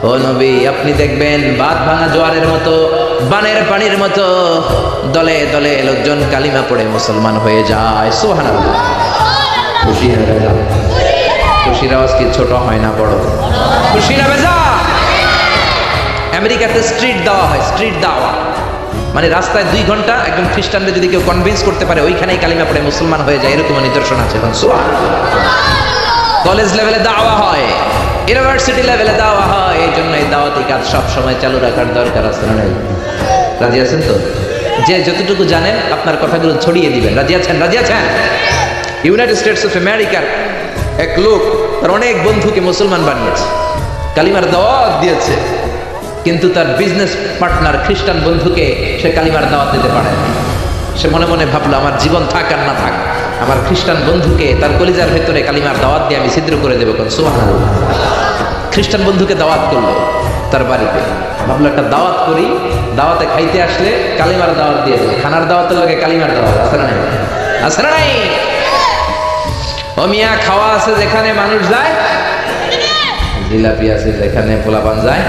ও নবী, আপনি দেখবেন বাঁধ ভাঙা জোয়ারের মতো, বানের পানির মতো দলে দলে লোকজন কালিমা পড়ে মুসলমান হয়ে যায়। সুবহানাল্লাহ। খুশি না বেজা? খুশির আওয়াজ কি ছোট হয় না বড়? খুশি না বেজা? আমেরিকাতে স্ট্রিট দাওয়া হয়, স্ট্রিট দাওয়া মানে রাস্তায় 2 ঘন্টা একজন খ্রিস্টানদের যদি কেউ কনভিন্স করতে পারে ওইখানেই কালিমা পড়ে মুসলমান হয়ে যায়, এরকম নিদর্শন আছে। কলেজ লেভেলে দাওয়া হয়, ইউনিভার্সিটি লেভেলে দাওয়া হয়, এই জন্য এই দাওয়াতি কাজ সব সময় চালু রাখার দরকার আছে না? রাজি আছেন তো? যে যতটুকু জানেন আপনার কথাগুলো ছড়িয়ে দিবেন। রাজি আছেন? রাজি আছেন? ইউনাইটেড স্টেটস অফ আমেরিকার এক লোক তার অনেক বন্ধুকে মুসলমান বানিয়েছে, কালিমার দাওয়াত দিয়েছে, কিন্তু তার বিজনেস পার্টনার খ্রিস্টান বন্ধুকে সে কালিমার দাওয়াত দিতে পারে না। সে মনে মনে ভাবলো আমার জীবন থাক আর না থাক, আমার খ্রিস্টান বন্ধুকে তার কলিজার ভেতরে কালিমার দাওয়াত দিয়ে আমি ছিদ্র করে দেবো। সুবহানাল্লাহ। খ্রিস্টান বন্ধুকে দাওয়াত করলো তার বাড়িতে, ভাবলো একটা দাওয়াত করি, দাওয়াতে খাইতে আসলে কালিমার দাওয়াত দিয়ে দেবে। খানার দাওয়াতের লোকে কালিমার দাওয়াত আছে না নাই? আছে না নাই? ও মিয়া, খাওয়া আছে যেখানে মানুষ যায়, জিলাপি আছে যেখানে পোলাপান যায়,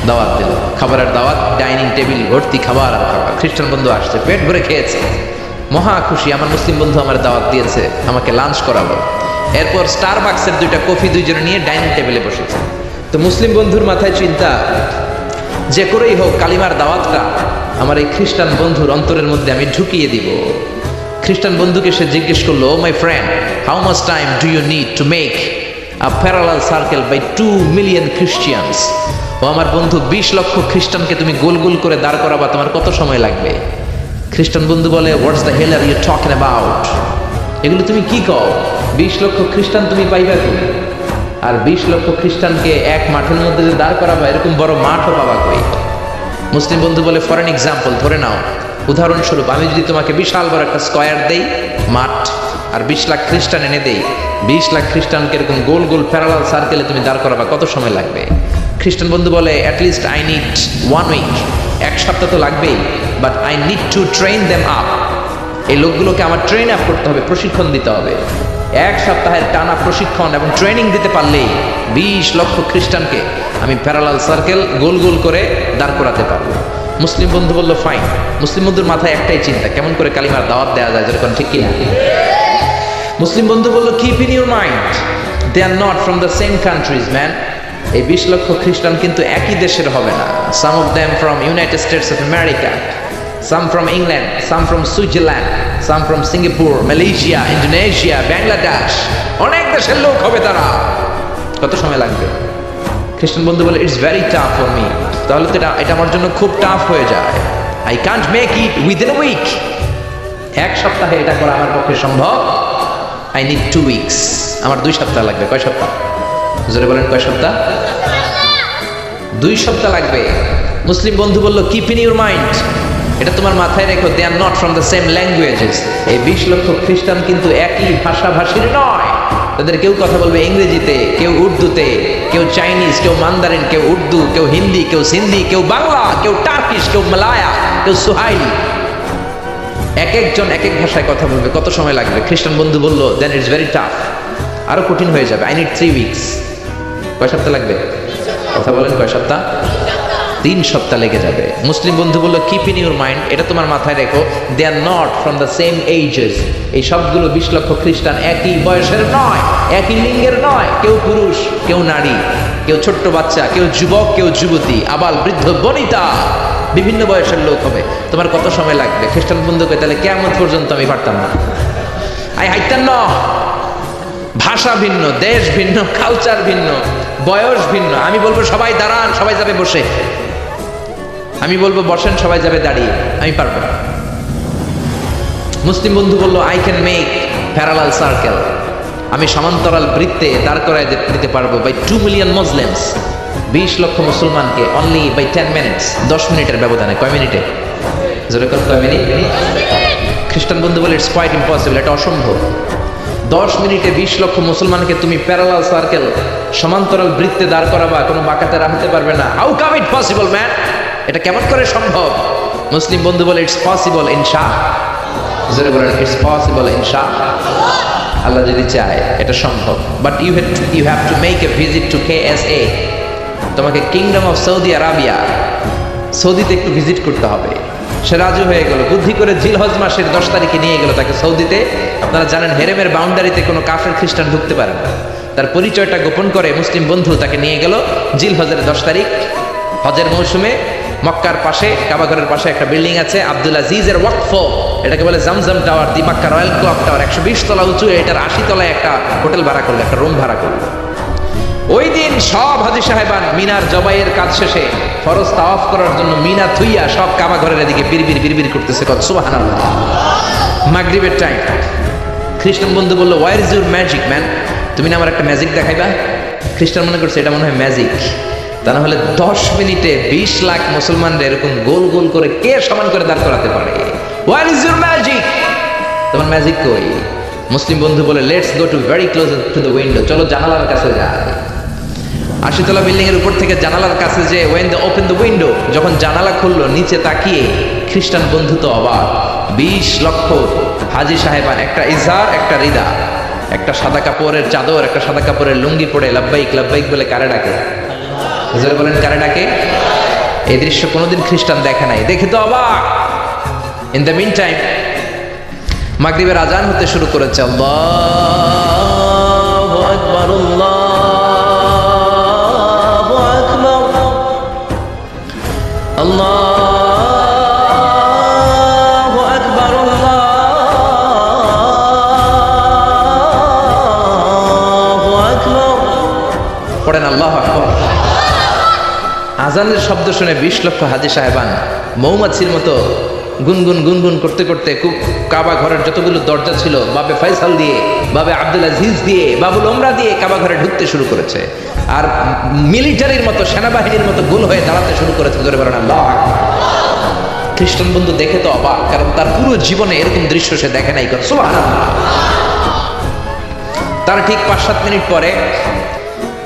দাওয়াত দিল, খাবারের দাওয়াত, ডাইনিং টেবিল ভর্তি খাবার আর খাবার। খ্রিস্টান বন্ধু আসছে, পেট ভরে খেয়েছে, মহা খুশি, আমার মুসলিম বন্ধু আমার দাওয়াত দিয়েছে, আমাকে লাঞ্চ করাবো। এরপর স্টারবাক্সের 2টা কফি দুইজনে নিয়ে ডাইনিং টেবিলে বসেছে। তো মুসলিম বন্ধুর মাথায় চিন্তা, যে করেই হোক কালিমার দাওয়াতটা আমার এই খ্রিস্টান বন্ধুর অন্তরের মধ্যে আমি ঢুকিয়ে দিব। খ্রিস্টান বন্ধুকে সে জিজ্ঞেস করলো, oh my friend, how much time do you need to make a parallel circle by 2 million Christians? ও আমার বন্ধু, 20 লক্ষ খ্রিস্টানকে তুমি গোল গোল করে দাঁড় করাবা, তোমার কত সময় লাগবে? খ্রিস্টান বন্ধু বলে, what's the hell are you talking about? এগুলো তুমি কি কও? 20 লক্ষ খ্রিস্টান তুমি পাইবা কই? আর 20 লক্ষ খ্রিস্টানকে এক মাঠের মধ্যে যে দাঁড় করাবা, এরকম বড় মাঠও পাবা কই? মুসলিম বন্ধু বলে, ফর এন এক্সাম্পল, ধরে নাও, উদাহরণস্বরূপ আমি যদি তোমাকে বিশাল বড় একটা স্কয়ার দেই, মাঠ, আর 20 লাখ খ্রিস্টান এনে দেই, 20 লাখ খ্রিস্টানকে এরকম গোল গোল প্যারালাল সার্কেলে তুমি দাঁড় করাবা, কত সময় লাগবে? খ্রিস্টান বন্ধু বলে, অ্যাটলিস্ট আই নিড 1 উইক, 1 সপ্তাহ তো লাগবেই, but I need to train them up. এই লোকগুলোকে আমার ট্রেন আপ করতে হবে, প্রশিক্ষণ দিতে হবে। 1 সপ্তাহের টানা প্রশিক্ষণ এবং ট্রেনিং দিতে পারলেই 20 লক্ষ খ্রিস্টানকে আমি প্যারালাল সার্কেল গোল গোল করে দাঁড় করাতে পারবো। মুসলিম বন্ধু বলল, ফাইন। মুসলিম বন্ধুর মাথায় একটাই চিন্তা, কেমন করে কালিমার দাওয়াত দেওয়া যায়, যেরকম ঠিক কিনা? মুসলিম বন্ধু বলল, keep in your mind, they are not from the same countries man. এই 20 লক্ষ খ্রিস্টান কিন্তু একই দেশের হবে না। Some of them from United States of America, some from England, some from Switzerland, some from Singapore, Malaysia, Indonesia, Bangladesh, অনেক দেশের লোক হবে তারা। কত সময় লাগবে? খ্রিস্টান বন্ধু বলে, it's very tough for me. তাহলে তো এটা আমার জন্য খুব টাফ হয়ে যায়। I can't make it within a week. 1 সপ্তাহে এটা করা আমার পক্ষে সম্ভব। I need 2 weeks. আমার 2 সপ্তাহ লাগবে। কয় সপ্তাহ? জোরে বলেন, কয় সপ্তাহ? 2 সপ্তাহ লাগবে। মুসলিম বন্ধু বলল, কিপ ইন ইউর মাইন্ড, এটা তোমার মাথায় রেখো, they are not from the same languages. এই 20 লক্ষ খ্রিস্টান কিন্তু একই ভাষাভাষীর নয়। তাদের কেউ কথা বলবে ইংরেজিতে, কেউ উর্দুতে, কেউ চাইনিজ, কেউ মান্দারিন, কেউ উর্দু, কেউ হিন্দি, কেউ সিন্ধি, কেউ বাংলা, কেউ টার্কিশ, কেউ মালায়া, কেউ সুহাইলি। এক একজন এক এক ভাষায় কথা বলবে। কত সময় লাগবে? খ্রিস্টান বন্ধু বলল, দেন ইটস ভেরি টাফ, আরো কঠিন হয়ে যাবে। I need 3 weeks. কয় সপ্তাহ লাগবে? কথা বলেন, কয় সপ্তাহ? 3 সপ্তাহ লেগে যাবে। মুসলিম বন্ধু বলল, কিপ ইন ইউর মাইন্ড, এটা তোমার মাথায় রেখো, they are not from the same ages. এই সবগুলো 20 লক্ষ খ্রিস্টান একই বয়সের নয়, একই লিঙ্গের নয়। কেউ পুরুষ, কেউ নারী, কেউ ছোট্ট বাচ্চা, কেউ যুবক, কেউ যুবতী, আবাল বৃদ্ধ বনিতা, বিভিন্ন বয়সের লোক হবে। তোমার কত সময় লাগবে? খ্রিস্টান বন্ধুকে, তাহলে কিয়ামত পর্যন্ত আমি পারতাম না। হাইতাম না। ভাষা ভিন্ন, দেশ ভিন্ন, কালচার ভিন্ন, বয়স ভিন্ন। আমি বলবো সবাই দাঁড়ান, সবাই যাবে বসে। আমি বলবো বসেন, সবাই যাবে দাঁড়িয়ে। আমি পারবো না। মুসলিম বন্ধু বলল, I can make parallel circle, আমি সমান্তরাল বৃত্তে দাঁড় করায় দিতে পারবো বাই 2 মিলিয়ন মুসলিমস, 20 লক্ষ মুসলমানকে, অনলি বাই 10 মিনিটস, 10 মিনিটের ব্যবধানে। কয় মিনিটে? যেরকম কয় মিনিট? খ্রিস্টান বন্ধু বলে, ইটস কোয়াইট ইম্পসিবল, এটা অসম্ভব। 10 মিনিটে 20 লক্ষ মুসলমানকে তুমি প্যারালাল সার্কেল, সমান্তরাল বৃত্তে দাঁড় করাবা, কোনো বাঁকাতে রাখতে পারবে না। How come it possible man? এটা কেমন করে সম্ভব? মুসলিম বন্ধু বলে, ইটস পসিবল ইনশাআল্লাহ। জোরে বলেন, ইটস পসিবল ইনশাআল্লাহ। আল্লাহ যদি চায় এটা সম্ভব। But you have to make a visit to KSA, তোমাকে কিংডম অফ সৌদি আরাবিয়া, সৌদিতে একটু ভিজিট করতে হবে। সে রাজু হয়ে গেল, বুদ্ধি করে জিলহজ মাসের 10 তারিখে নিয়ে গেল তাকে সৌদিতে। আপনারা জানেন হেরেমের বাউন্ডারিতে কোনো কাফের খ্রিস্টান ঢুকতে পারে না। তার পরিচয়টা গোপন করে মুসলিম বন্ধু তাকে নিয়ে গেল জিলহজের 10 তারিখ হজের মৌসুমে। মক্কার পাশে, কাবাঘরের পাশে একটা বিল্ডিং আছে আব্দুল আজিজের ওয়াকফ, এটাকে বলে জামজাম টাওয়ার, দি মক্কা রয়্যাল ক্লক টাওয়ার। 120 তলা উঁচু, এটার 80 তলায় একটা হোটেল ভাড়া করলো, একটা রুম ভাড়া করলো। ওই দিন সব হাজী সাহেবান মিনার জবাইয়ের কাজ শেষে ফরজ তাওয়াফ করার জন্য মিনা থুইয়া সব কাবাঘরের এদিকে বিড়বিড় করতেছে, কত সুবহানাল্লাহ। মাগরিবের টাইম। খ্রিস্টান বন্ধু বললো, where is your magic man? তুমি না আমার একটা ম্যাজিক দেখাইবা? খ্রিস্টান মনে করছে এটা মনে হয় ম্যাজিক। তা না হলে 10 মিনিটে 20 লাখ মুসলমানরা এরকম গোল গোল করে কে সমান করে দাঁড় করাতে পারে? Where is your magic? তোমার ম্যাজিক কই? মুসলিম বন্ধু বলে, let's go to very close to the window, চলো জানালার কাছে যাই। 80 তলা বিল্ডিং এর উপর থেকে জানালার কাছে যে when the open the window, যখন জানালা খুললো নিচে তাকিয়ে খ্রিস্টান বন্ধু তো অবাক। 20 লক্ষ হাজী সাহেবান, একটা ইজার, একটা রিদা, একটা সাদা কাপড়ের চাদর, একটা সাদা কাপড়ের লুঙ্গি পরে লাব্বাইক লাব্বাইক বলে কারে ডাকে? হুজুর বলেন কারে ডাকে? এই দৃশ্য কোনোদিন খ্রিস্টান দেখে নাই, দেখে তো অবাক। ইন দ্য মিন টাইম মাগরিবের আজান হতে শুরু করেছে। আল্লাহু আকবার, আল্লাহু আকবার, আল্লাহু আকবার, আল্লাহু আকবার। পড়েন আল্লাহু আকবার। আজানের শব্দ শুনে 20 লক্ষ হাজী সাহেবান মৌমাছির মতো গুনগুন গুনগুন করতে করতে কাবা ঘরের যতগুলো দরজা ছিল বাবে ফয়সাল দিয়ে, বাবে আব্দুল আজিজ দিয়ে, বাবুল ওমরা দিয়ে কাবা ঘরে ঢুকতে শুরু করেছে। আর মিলিটারির মতো, সেনাবাহিনীর মতো গোল হয়ে দাঁড়াতে শুরু করেছে। জোরে বলেন আল্লাহু আকবার। খ্রিস্টান বন্ধু দেখে তো অবাক, কারণ তার পুরো জীবনে এরকম দৃশ্য সে দেখে নাই। সুবহানাল্লাহ। তার ঠিক 5-7 মিনিট পরে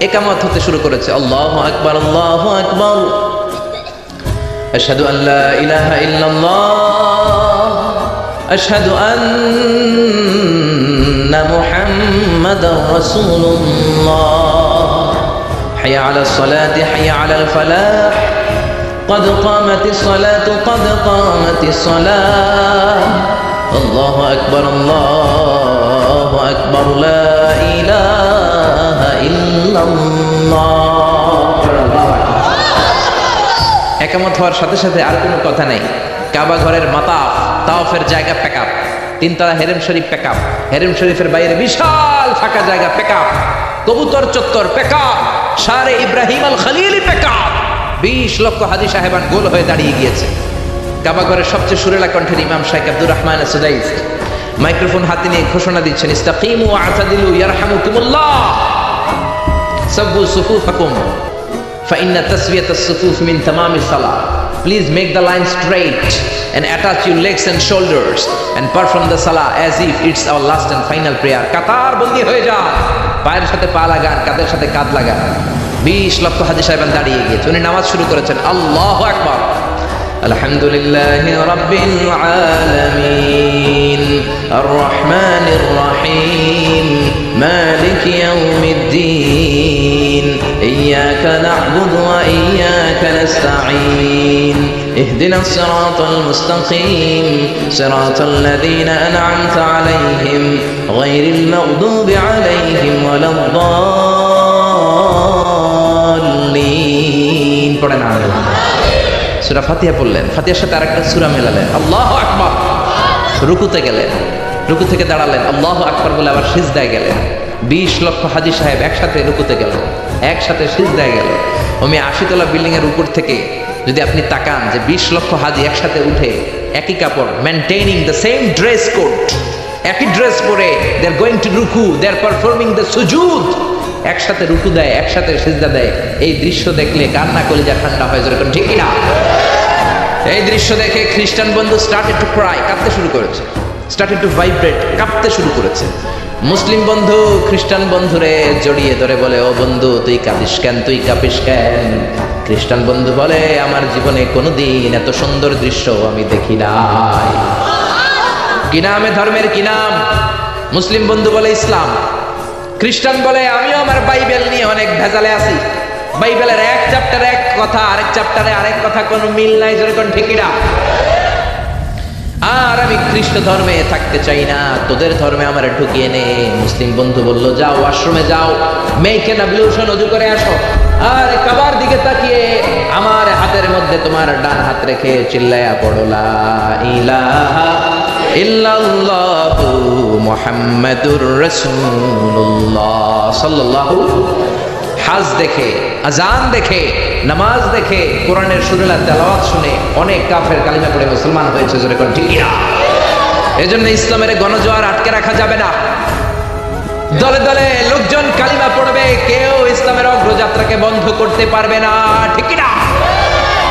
ইকামত হতে শুরু করেছে। আল্লাহু আকবার, আল্লাহু আকবার, আশহাদু আল্লা ইলাহা ইল্লাল্লাহ, আশহাদু আন্না মুহাম্মাদার রাসূলুল্লাহ, হাইয়া আলাস সালাতি হাইয়া আলাল ফালাহ, قد قامت الصلاة قد قامت الصلاة، الله أكبر الله أكبر لا إله إلا الله। একামত হওয়ার সাথে সাথে আর কোনো কথা নেই। কাবা ঘরের মাতাফ, তাওয়াফের জায়গা প্যাকআপ, 3 তলা হেরেম শরীফ প্যাকআপ, হেরেম শরীফের বাইরে বিশাল ফাঁকা জায়গা প্যাকআপ, কবুতর চত্বর প্যাকআপ, শারে ইব্রাহিম আল খলিলি প্যাকআপ। 20 লক্ষ হাজী সাহেবান গোল হয়ে দাঁড়িয়ে গিয়েছে। কাবা ঘরের সবচেয়ে সুরেলা কণ্ঠের ইমাম শাইখ আব্দুর রহমান সুদাইস মাইক্রোফোন হাতে নিয়ে ঘোষণা দিচ্ছেন, ইস্তাকিমু ওয়া আতাদিলু ইয়ারহামুকুমুল্লাহ, সাব্বু সুফুফাকুম ফাইন্না তাসওয়াতাস সুফুফ মিন তামামিস সালাহ। Please make the line straight and attach your legs and shoulders and perform the salah as if it's our last and final prayer. কাতার বন্দী হয়ে যান, পায়ের সাথে পা লাগান, কাঁধের সাথে কাঁধ লাগান। 20 লক্ষ হাজী সাহেবান দাঁড়িয়ে গিয়েছে। উনি নামাজ শুরু করেছেন। আল্লাহু আকবার। আলহামদুলিল্লাহি রাব্বিল আলামিন আর রহমানির রহিম মালিকি ইয়াউমিদ্দিন ইয়্যাকা না'বুদু ওয়া ইয়্যাকা নাস্তাঈন ইহদিনাস সিরাতাল মুস্তাকিম সিরাতাল লাযীনা আন'আমতা আলাইহিম গায়রিল মাগদুবি আলাইহিম ওয়ালাদ-দাল্লিন। পড়েন আমিন। সূরা ফাতিহা পড়লেন, ফাতিহার সাথে আরেকটা সূরা মেলালেন। আল্লাহু আকবার। রুকুতে গেলেন, রুকু থেকে দাঁড়ালেন, আল্লাহু আকবার বলে আবার সিজদায় গেলেন। 20 লক্ষ হাজী সাহেব একসাথে রুকুতে গেলেন, একসাথে সিজদায় গেল। ওমি 80 তলা বিল্ডিং এর উপর থেকে যদি আপনি তাকান যে 20 লক্ষ হাজী একসাথে উঠে একই কাপড়, maintaining the same dress code, একই ড্রেস পরে দে আর গোইং টু রুকু, দে আর পারফর্মিং দ্য সুজুদ, একসাথে রুকু দেয়, একসাথে সিজদা দেয়। এই দৃশ্য দেখলে কান্না কলিজা ঠান্ডা হয়ে যেরকম, ঠিক না? এই দৃশ্য দেখে খ্রিস্টান বন্ধু স্টার্টেড টু ক্রাই, কাঁদতে শুরু করেছে, স্টার্টেড টু ভাইব্রেট, কাঁপতে শুরু করেছে। মুসলিম বন্ধু খ্রিস্টান বন্ধুরে জড়িয়ে ধরে বলে, ও বন্ধু তুই কাঁদিস কেন, তুই কাঁপিস কেন? খ্রিস্টান বন্ধু বলে, আমার জীবনে কোনোদিন এত সুন্দর দৃশ্য আমি দেখি নাই। কি নামে ধর্মের কি নাম? মুসলিম বন্ধু বলে ইসলাম। খ্রিস্টান বলে, আমিও আমার বাইবেল নিয়ে অনেক ভেজালে আছি, বাইবেলের এক চ্যাপ্টারে এক কথা, আরেক চ্যাপ্টারে আরেক কথা, কোনো মিল নাই, যেরকম ঠিকিরা। আর আমি খ্রিস্ট ধর্মে থাকতে চাই না, তোদের ধর্মে আমার ঢুকিয়ে নে। মুসলিম বন্ধু বলল, যাও ওয়াশরুমে যাও, মেয়েকে অ্যাবলিউশন ওযু করে আসো, আর কাবার দিকে তাকিয়ে আমার হাতের মধ্যে তোমার ডান হাত রেখে চিল্লায়া পড়ো লা ইলাহা ইল্লাল্লাহু মুহাম্মাদুর রাসূলুল্লাহ সাল্লাল্লাহু। হাজ দেখে, আজান দেখে, নামাজ দেখে, কোরআনের সুরেলা তেলাওয়াত শুনে অনেক কাফের কালিমা পড়ে মুসলমান হয়েছে, যেরকম ঠিক না। এজন্য ইসলামের গণজোয়ার আটকে রাখা যাবে না। দলে দলে লোকজন কালিমা পড়বে, কেউ ইসলামের অগ্রযাত্রাকে বন্ধ করতে পারবে না, ঠিক না।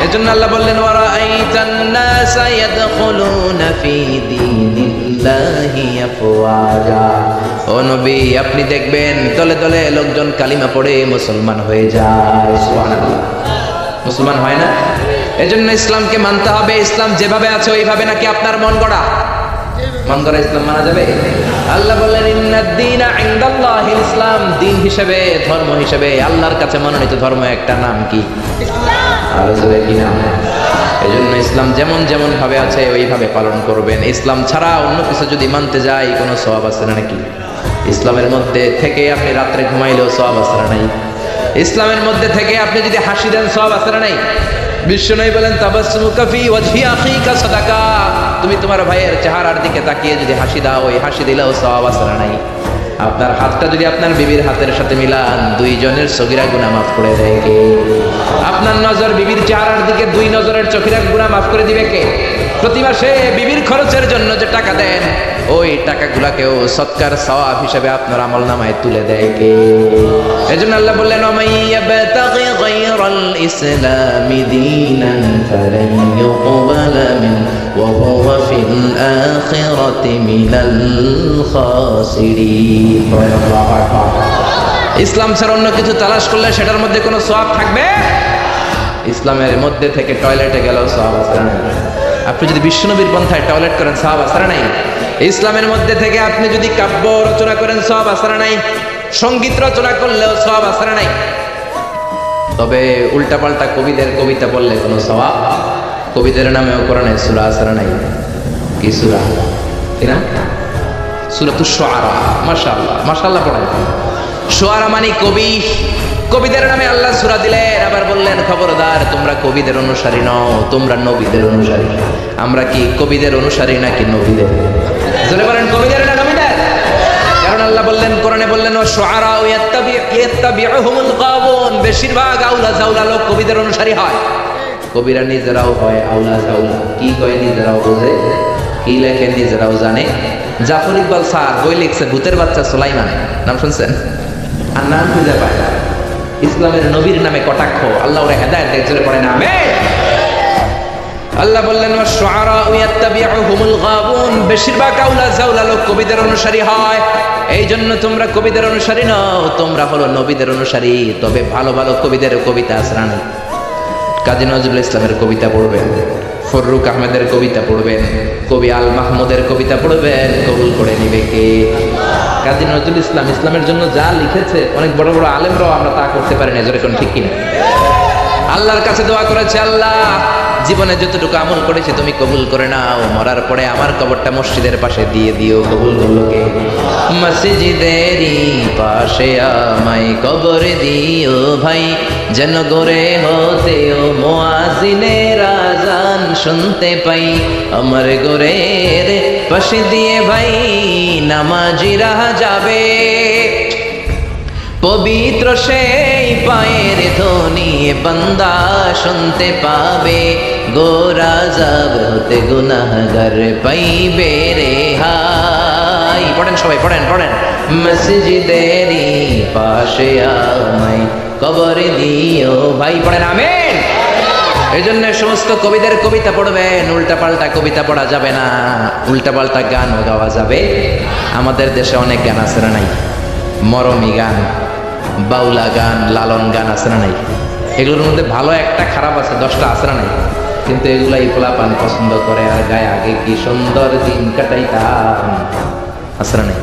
এজন্য আল্লাহ বললেন, ওয়ারাআইতান নাসা ইয়াদখুলুনা ফি দীনিল্লাহি আফওয়াজা। ও নবী, আপনি দেখবেন দলে দলে লোকজন কালিমা পড়ে মুসলমান হয়ে যায়। সুবহানাল্লাহ। মুসলমান হয় না? এজন্য ইসলামকে মানতে হবে। ইসলাম যেভাবে আছে ওইভাবে, নাকি আপনার মন গড়া? মন গড়া ইসলাম মানা যাবে? আল্লাহ বললেন, ইন্নাদ দীনা ইনদাল্লাহিল ইসলাম। দিন হিসেবে, ধর্ম হিসেবে আল্লাহর কাছে মনোনীত ধর্ম একটা নাম কি? ইসলাম। এজন্য ইসলাম যেমন যেমন ভাবে আছে ওইভাবে পালন করবেন। ইসলাম ছাড়া অন্য কিছু যদি মানতে যাই, কোনো সওয়াব আছে না নাকি? ইসলামের মধ্যে থেকে আপনি রাত্রে ঘুমাইলেও সওয়াব আছে না নাই? ইসলামের মধ্যে থেকে আপনি যদি হাসি দেন, সওয়াব আছে না নাই? বিশ্বনবী বলেন, তাবাসসুমুকা ফি ওয়াজহি আখিকা সাদাকা। তুমি তোমার ভাইয়ের চেহারার দিকে তাকিয়ে যদি হাসি দাও, ওই হাসি দিলেও সওয়াব আছে না নাই? আপনার হাতটা যদি আপনার বিবির হাতের সাথে মিলান, দুইজনের সগীরা গুনাহ মাফ করে দেয় কে? আপনার নজর বিবির চেহারার দিকে, দুই নজরের চোখের গুনাহ মাফ করে দিবে কে? প্রতি মাসে বিবির খরচের জন্য যে টাকা দেন, ওই টাকাগুলাকেও সৎকার সওয়াব হিসেবে আপনার আমলনামায় তুলে দেয় কে? এজন্য আল্লাহ বললেন, ওয়ামাইয়াবতাগি গায়রাল ইসলামি দীনান ফালান ইউকবালা মিনহু ওয়া হুয়া ফিল আখিরাতি মিনাল খাসিরিন। ইসলাম ছাড়া অন্য কিছু তালাশ করলে সেটার মধ্যে কোনো সওয়াব থাকবে? ইসলামের মধ্যে থেকে টয়লেটে গেলেও সওয়াব আছে না? আপনি যদি বিশ্বনবীর পন্থায় টয়লেট করেন, সওয়াব আছে না নাই? ইসলামের মধ্যে থেকে আপনি যদি কাব্য রচনা করেন, সওয়াব আছে না নাই? সঙ্গীত রচনা করলেও সওয়াব আছে না নাই? তবে উল্টাপাল্টা কবিদের কবিতা পড়লে কোনো সওয়াব? কবিদের নামেও কোরআনে সূরা আছে না নাই? কি সূরা? কি নাম? সূরাতুশ শুআরা। মাশাআল্লাহ, মাশাআল্লাহ পড়েন। শুআরা মানে কবি, কবিদের নামে আল্লাহ সূরা দিলেন। আবার বললেন, খবরদার, তোমরা কবিদের অনুসারী নও, তোমরা নবীদের অনুসারী। আমরা কি কবিদের অনুসারী নাকি নবীদের? জোরে বলেন, কবিদের না নবীদের? কারণ আল্লাহ বললেন, কোরআনে বললেন, ওয়াশুআরা ইয়াত্তাবিউহুমুল গাওয়ুন। বেশিরভাগ আউলা জাউলা লোক কবিদের অনুসারী হয়। কবিরা নিজেরাও হয় আউলা জাউলা। কি কয় নিজেরাও বোঝে, কি লেখে নিজেরাও জানে। জাফর ইকবাল স্যার বই লিখছে ভূতের বাচ্চা সুলাইমান, নাম শুনছেন? আর নাম খুঁজে পায় না। ইসলামের নবীর নামে কটাক্ষ, আল্লাহ ওরে হেদায়েত দেয়, জোরে পড়েন আমিন। আল্লাহ বললেন, ওয়াশুআরা ইয়াত্তাবিউহুমুল গাওয়ুন। বেশিরভাগ আউলা জাউলা লোক কবিদের অনুসারী হয়। এই জন্য তোমরা কবিদের অনুসারী নও, তোমরা হলো নবীদের অনুসারী। তবে ভালো ভালো কবিদের কবিতা আছে না? কাজী নজরুল ইসলামের কবিতা পড়বেন, ফররুক আহমেদের কবিতা পড়বেন, কবি আল মাহমুদের কবিতা পড়বেন, কবুল করে নিবে কে? কাজী নজরুল ইসলাম ইসলামের জন্য যা লিখেছে, অনেক বড় বড় আলেমরাও আমরা তা করতে পারি না, যেরকম ঠিক কিনা? আল্লাহর কাছে দোয়া করেছে, আল্লাহ জীবনে যতটুকু আমল করেছি তুমি কবুল করে নাও, মরার পরে আমার কবরটা মসজিদের পাশে দিয়ে দিও। কবুল করলো কে? মসজিদেরই পাশে আমায় কবর দিও ভাই, যেন গড়ে হতেও মুয়াজ্জিনের আযান শুনতে পাই। আমার ঘরের পাশে দিয়ে ভাই নামাজিরা যাবে, পবিত্র সেই পায়ের ধ্বনি বান্দা শুনতে পাবে। গোরা যাব হতে গুনাহগার পাইবে রেহাই। পড়েন সবাই, পড়েন পড়েন। মসজিদেরই পাশে আমায় কবর দিও ভাই, পড়েন আমিন। এই জন্য সমস্ত কবিদের কবিতা পড়বেন, উল্টাপাল্টা কবিতা পড়া যাবে না, উল্টাপাল্টা গানও গাওয়া যাবে। আমাদের দেশে অনেক গান আছে না নাই? মরমী গান, বাউলা গান, লালন গান আছে না নাই? এগুলোর মধ্যে ভালো একটা খারাপ আছে, 10টা আছে না নাই? কিন্তু এগুলাই পোলাপান পছন্দ করে আর গায়ে। আগে কি সুন্দর দিন কাটাইতাম, আছে না নাই?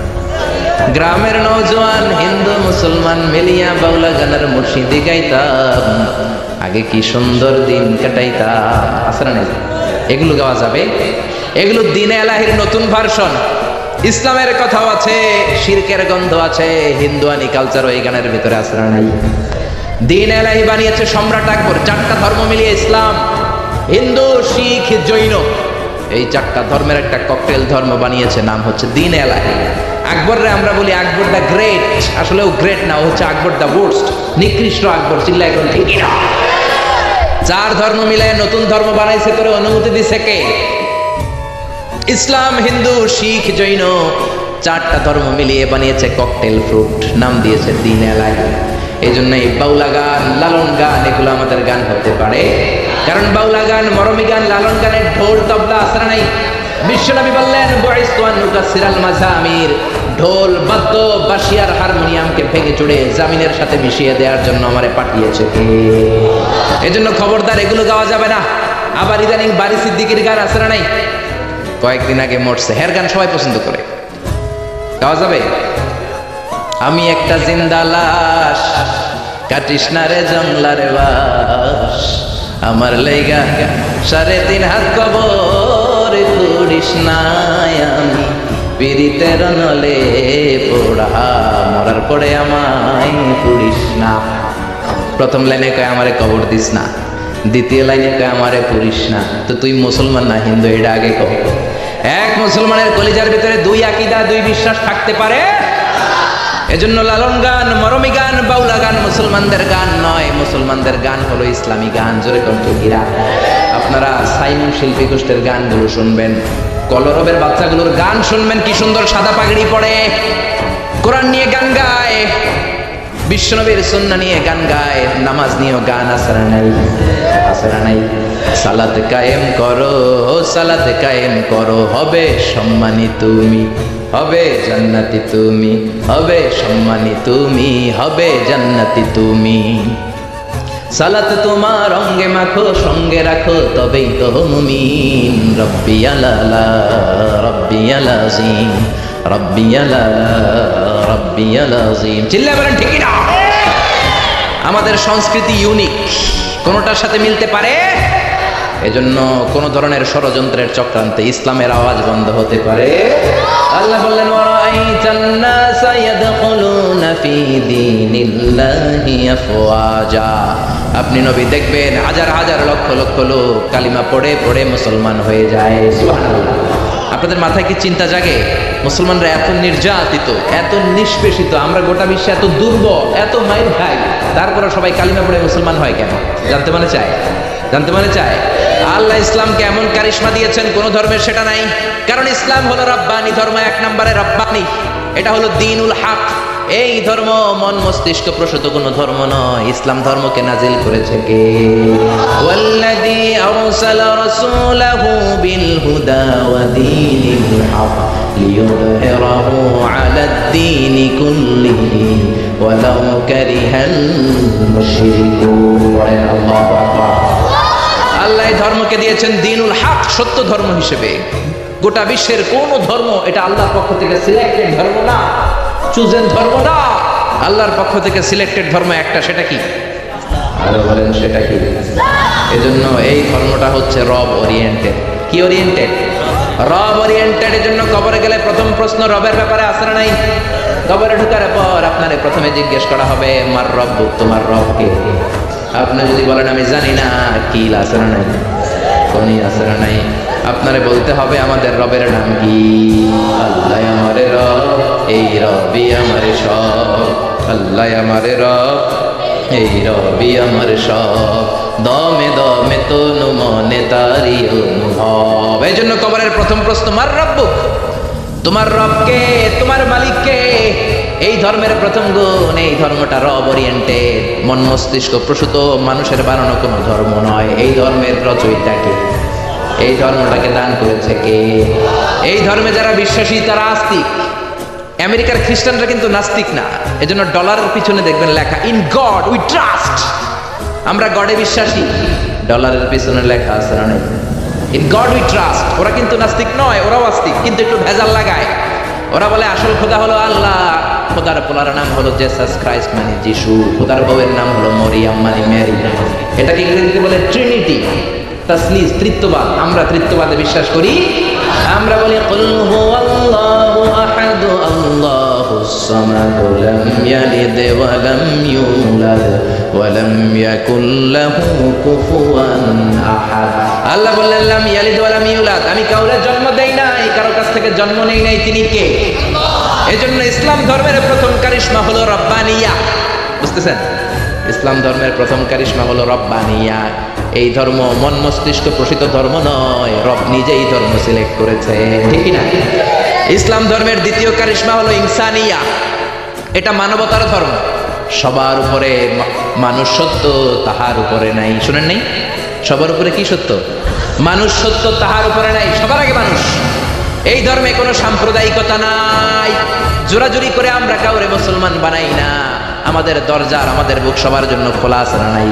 গ্রামের নওজোয়ান হিন্দু মুসলমান মিলিয়া বাউলা গানের মুর্শিদি গাইতাম, আগে কি সুন্দর দিন কাটাইতাম। আসলে নাই এগুলো গাওয়া যাবে? এগুলো দিনে এলাহির নতুন ভার্সন। ইসলামের কথাও আছে, শিরকের গন্ধ আছে, হিন্দুয়ানি কালচারও এই গানের ভিতরে আসলে নাই। দিন এলাহি বানিয়েছে সম্রাট আকবর, 4টা ধর্ম মিলিয়ে ইসলাম, হিন্দু, শিখ, জৈন, এই 4টা ধর্মের একটা ককটেল ধর্ম বানিয়েছে, নাম হচ্ছে দিন এলাহি। আকবররে আমরা বলি আকবর দ্য গ্রেট, আসলে ও গ্রেট না, ও হচ্ছে আকবর দ্য ওয়ার্স্ট, নিকৃষ্ট আকবর। চিল্লা এখন ঠিক না? 4 ধর্ম মিলায় নতুন ধর্ম বানাইছে, তোরে অনুমতি দিছে কে? ইসলাম, হিন্দু, শিখ, জৈন 4টা ধর্ম মিলিয়ে বানিয়েছে ককটেল ফ্রুট, নাম দিয়েছে দিন এলাহি। এই জন্য এই বাউলা গান, লালন গান, এগুলো আমাদের গান হতে পারে। কারণ বাউলা গান, মরমী গান, লালন গানের ঢোল তবলা আসরা নাই। বিশ্বনবী বললেন বুইসতু আন নুকাসসিরাল মাযামির, ঢোল, বাদ্য, বাঁশি আর হারমোনিয়ামকে ভেঙে চুড়ে জামিনের সাথে মিশিয়ে দেওয়ার জন্য আমারে পাঠিয়েছে কে? এজন্য খবরদার এগুলো গাওয়া যাবে না। আবার ইদানিং বারি সিদ্দিকীর গান আসরা নাই, কয়েকদিন আগে মরছে, হের গান সবাই পছন্দ করে, গাওয়া যাবে? আমি একটা জিন্দা লাশ, কাটিস না রে জংলার বাস, আমার লাইগা 3.5 হাত কবর করিস না, আমি পিরিতের নলে পোড়া, মরার পরে আমায় পুড়িস না। প্রথম লাইনে কয় আমারে কবর দিস না, দ্বিতীয় লাইনে কয় আমারে পুড়িস না। তো তুই মুসলমান না হিন্দু, এটা আগে কহ। এক মুসলমানের কলিজার ভিতরে 2 আকীদা, 2 বিশ্বাস থাকতে পারে? এজন্য লালন গান, মরমী গান, বাউলা গান মুসলমানদের গান নয়, মুসলমানদের গান হলো ইসলামী গান। জোরে কণ্ঠীরা আপনারা সাইমন শিল্পী গোষ্ঠীর গানগুলো শুনবেন, কলরবের বাচ্চাগুলোর গান শুনবেন, কি সুন্দর সাদা পাগড়ি পরে কোরআন নিয়ে গান গায়, বিশ্বনবীর সুন্নাহ নিয়ে গান গায়, নামাজ নিয়েও গান আসরা নাই, আসরা নাই। সালাত কায়েম করো, সালাত কায়েম করো, হবে সম্মানী তুমি, হবে জান্নাতি তুমি, হবে সম্মানী তুমি, হবে জান্নাতি তুমি। সালাত তোমার অঙ্গে মাখো, সঙ্গে রাখো, তবেই তো মুমিন। রব্বিয়াল আলা, রব্বিয়াল আযীম, রব্বিয়াল আলা, রব্বিয়াল আযীম। চিল্লা বলেন ঠিক না? আমাদের সংস্কৃতি ইউনিক, কোনটার সাথে মিলতে পারে? এজন্য কোন ধরনের ষড়যন্ত্রের চক্রান্তে ইসলামের আওয়াজ বন্ধ হতে পারে? আল্লাহ বললেন ওয়ারাআইতান নাসা ইয়াদখুলুনা ফি দীনিল্লাহি আফওয়াজা, আপনি নবী দেখবেন হাজার হাজার লক্ষ লক্ষ লোক কালিমা পড়ে পড়ে মুসলমান হয়ে যায়। সুবহানাল্লাহ। আপনাদের মাথায় কি চিন্তা জাগে? মুসলমানরা এত নির্যাতিত, এত নিষ্পেষিত, আমরা গোটা বিশ্বে এত দুর্বল, এত মাইর খাই, তারপরে সবাই কালিমা পড়ে মুসলমান হয় কেন? জানতে মানে চায়, জানতে মানে চায়। আল্লাহ ইসলামকে এমন কারিশমা দিয়েছেন, কোন ধর্মের সেটা নাই। কারণ ইসলাম হলো রব্বানি ধর্ম, 1 নম্বরে রব্বানি, এটা হলো দ্বীনুল হক। এই ধর্ম মন মস্তিষ্ক প্রসূত কোন ধর্ম নয়, ইসলাম ধর্মকে নাজিল করেছে কে? ওয়াল্লাযী আরসালা রাসূলাহু বিল হুদা ওয়া দীনিল হক লিইয়ুযহিরাহু আলাদ দীনি কুল্লিহি ওয়ালাউ কারিহাল মুশরিকুন। আল্লাহু আকবার। আল্লাহ এই ধর্মকে দিয়েছেন দ্বীনুল হক, সত্য ধর্ম হিসেবে। গোটা বিশ্বের কোন ধর্ম এটা আল্লাহর পক্ষ থেকে সিলেক্টেড ধর্ম না, চুজেন ধর্ম না। আল্লাহর পক্ষ থেকে সিলেক্টেড ধর্ম একটা, সেটা কি? আরো বলেন সেটা কি? এজন্য এই ধর্মটা হচ্ছে রব ওরিয়েন্টেড। কি ওরিয়েন্টেড? রব ওরিয়েন্টেড। এজন্য কবরে গেলে প্রথম প্রশ্ন রবের ব্যাপারে আছে না নাই? কবরে ঢোকার পর আপনারে প্রথমে জিজ্ঞেস করা হবে মার রব, তোমার রব কে? আপনি যদি বলেন আমি জানি না, কি আছে না নাই? কোনই আছে না নাই? আপনারে বলতে হবে আমাদের রবের নাম কি? আল্লাহ আমারে রব, এই রবি আমারে সব। আল্লাহ আমারে রব, এই রবি আমারে সব। দমে দমে তনু মনে তারি অনুভব। এই জন্য কবরের প্রথম প্রশ্ন মার রব্বুক, তোমার রবকে, তোমার মালিককে। এই ধর্মের প্রথম গুণ, এই ধর্মটা রব ওরিয়েন্টেড, মন মস্তিষ্ক প্রসূত, মানুষের বানানো কোনো ধর্ম নয়। এই ধর্মের রচয়িতাকে, এই ধর্মটাকে দান করেছে কে? এই ধর্মে যারা বিশ্বাসী তারা আস্তিক। আমেরিকার খ্রিস্টানরা কিন্তু নাস্তিক না। এজন্য ডলারের পিছনে দেখবেন লেখা ইন গড উই ট্রাস্ট, আমরা গডে বিশ্বাসী। ডলারের পিছনে লেখা আছে না ইন গড উই ট্রাস্ট। ওরা কিন্তু নাস্তিক নয়, ওরাও আস্তিক, কিন্তু একটু ভেজাল লাগায়। ওরা বলে আসল খোদা হলো আল্লাহ, খোদার পোলার নাম হলো জেসাস ক্রাইস্ট মানে যিশু, খোদার বউয়ের নাম হলো মরিয়াম মানে মেরি। এটাকে ইংরেজিতে বলে ট্রিনিটি, তাসলিস, তৃত্ববাদ। আমরা তৃত্ববাদে বিশ্বাস করি। আমরা বলি কুল হুয়াল্লাহু আহাদ আল্লাহুস সামাদ লাম ইয়ালিদ ওয়া লাম ইউলাদ ওয়া লাম ইয়াকুল লাহু কুফুয়ান আহাদ। আল্লাহ বললেন লাম ইয়ালিদ ওয়া লাম ইউলাদ, আমি কাউরে জন্ম দেই নাই, কারো কাছ থেকে জন্ম নেই নাই, তিনি কে? এজন্য ইসলাম ধর্মের প্রথম কারিশমা হলো রব্বানিয়া। বুঝতেছেন? ইসলাম ধর্মের প্রথম কারিশমা হলো রব্বানিয়া। এই ধর্ম মন মস্তিষ্ক প্রসিত ধর্ম নয়, রব নিজেই ধর্ম সিলেক্ট করেছে, ঠিক না? ইসলাম ধর্মের দ্বিতীয় কারিশমা হলো ইনসানিয়া, এটা মানবতার ধর্ম। সবার উপরে মানুষ সত্য, তাহার উপরে নাই। শুনেন নাই? সবার উপরে কি সত্য? মানুষ সত্য, তাহার উপরে নাই, সবার আগে মানুষ। এই ধর্মে কোনো সাম্প্রদায়িকতা নাই, জোরাজুরি করে আমরা কাউরে মুসলমান বানাই না। আমাদের দরজা আর আমাদের বুক সবার জন্য খোলা আছে না নাই?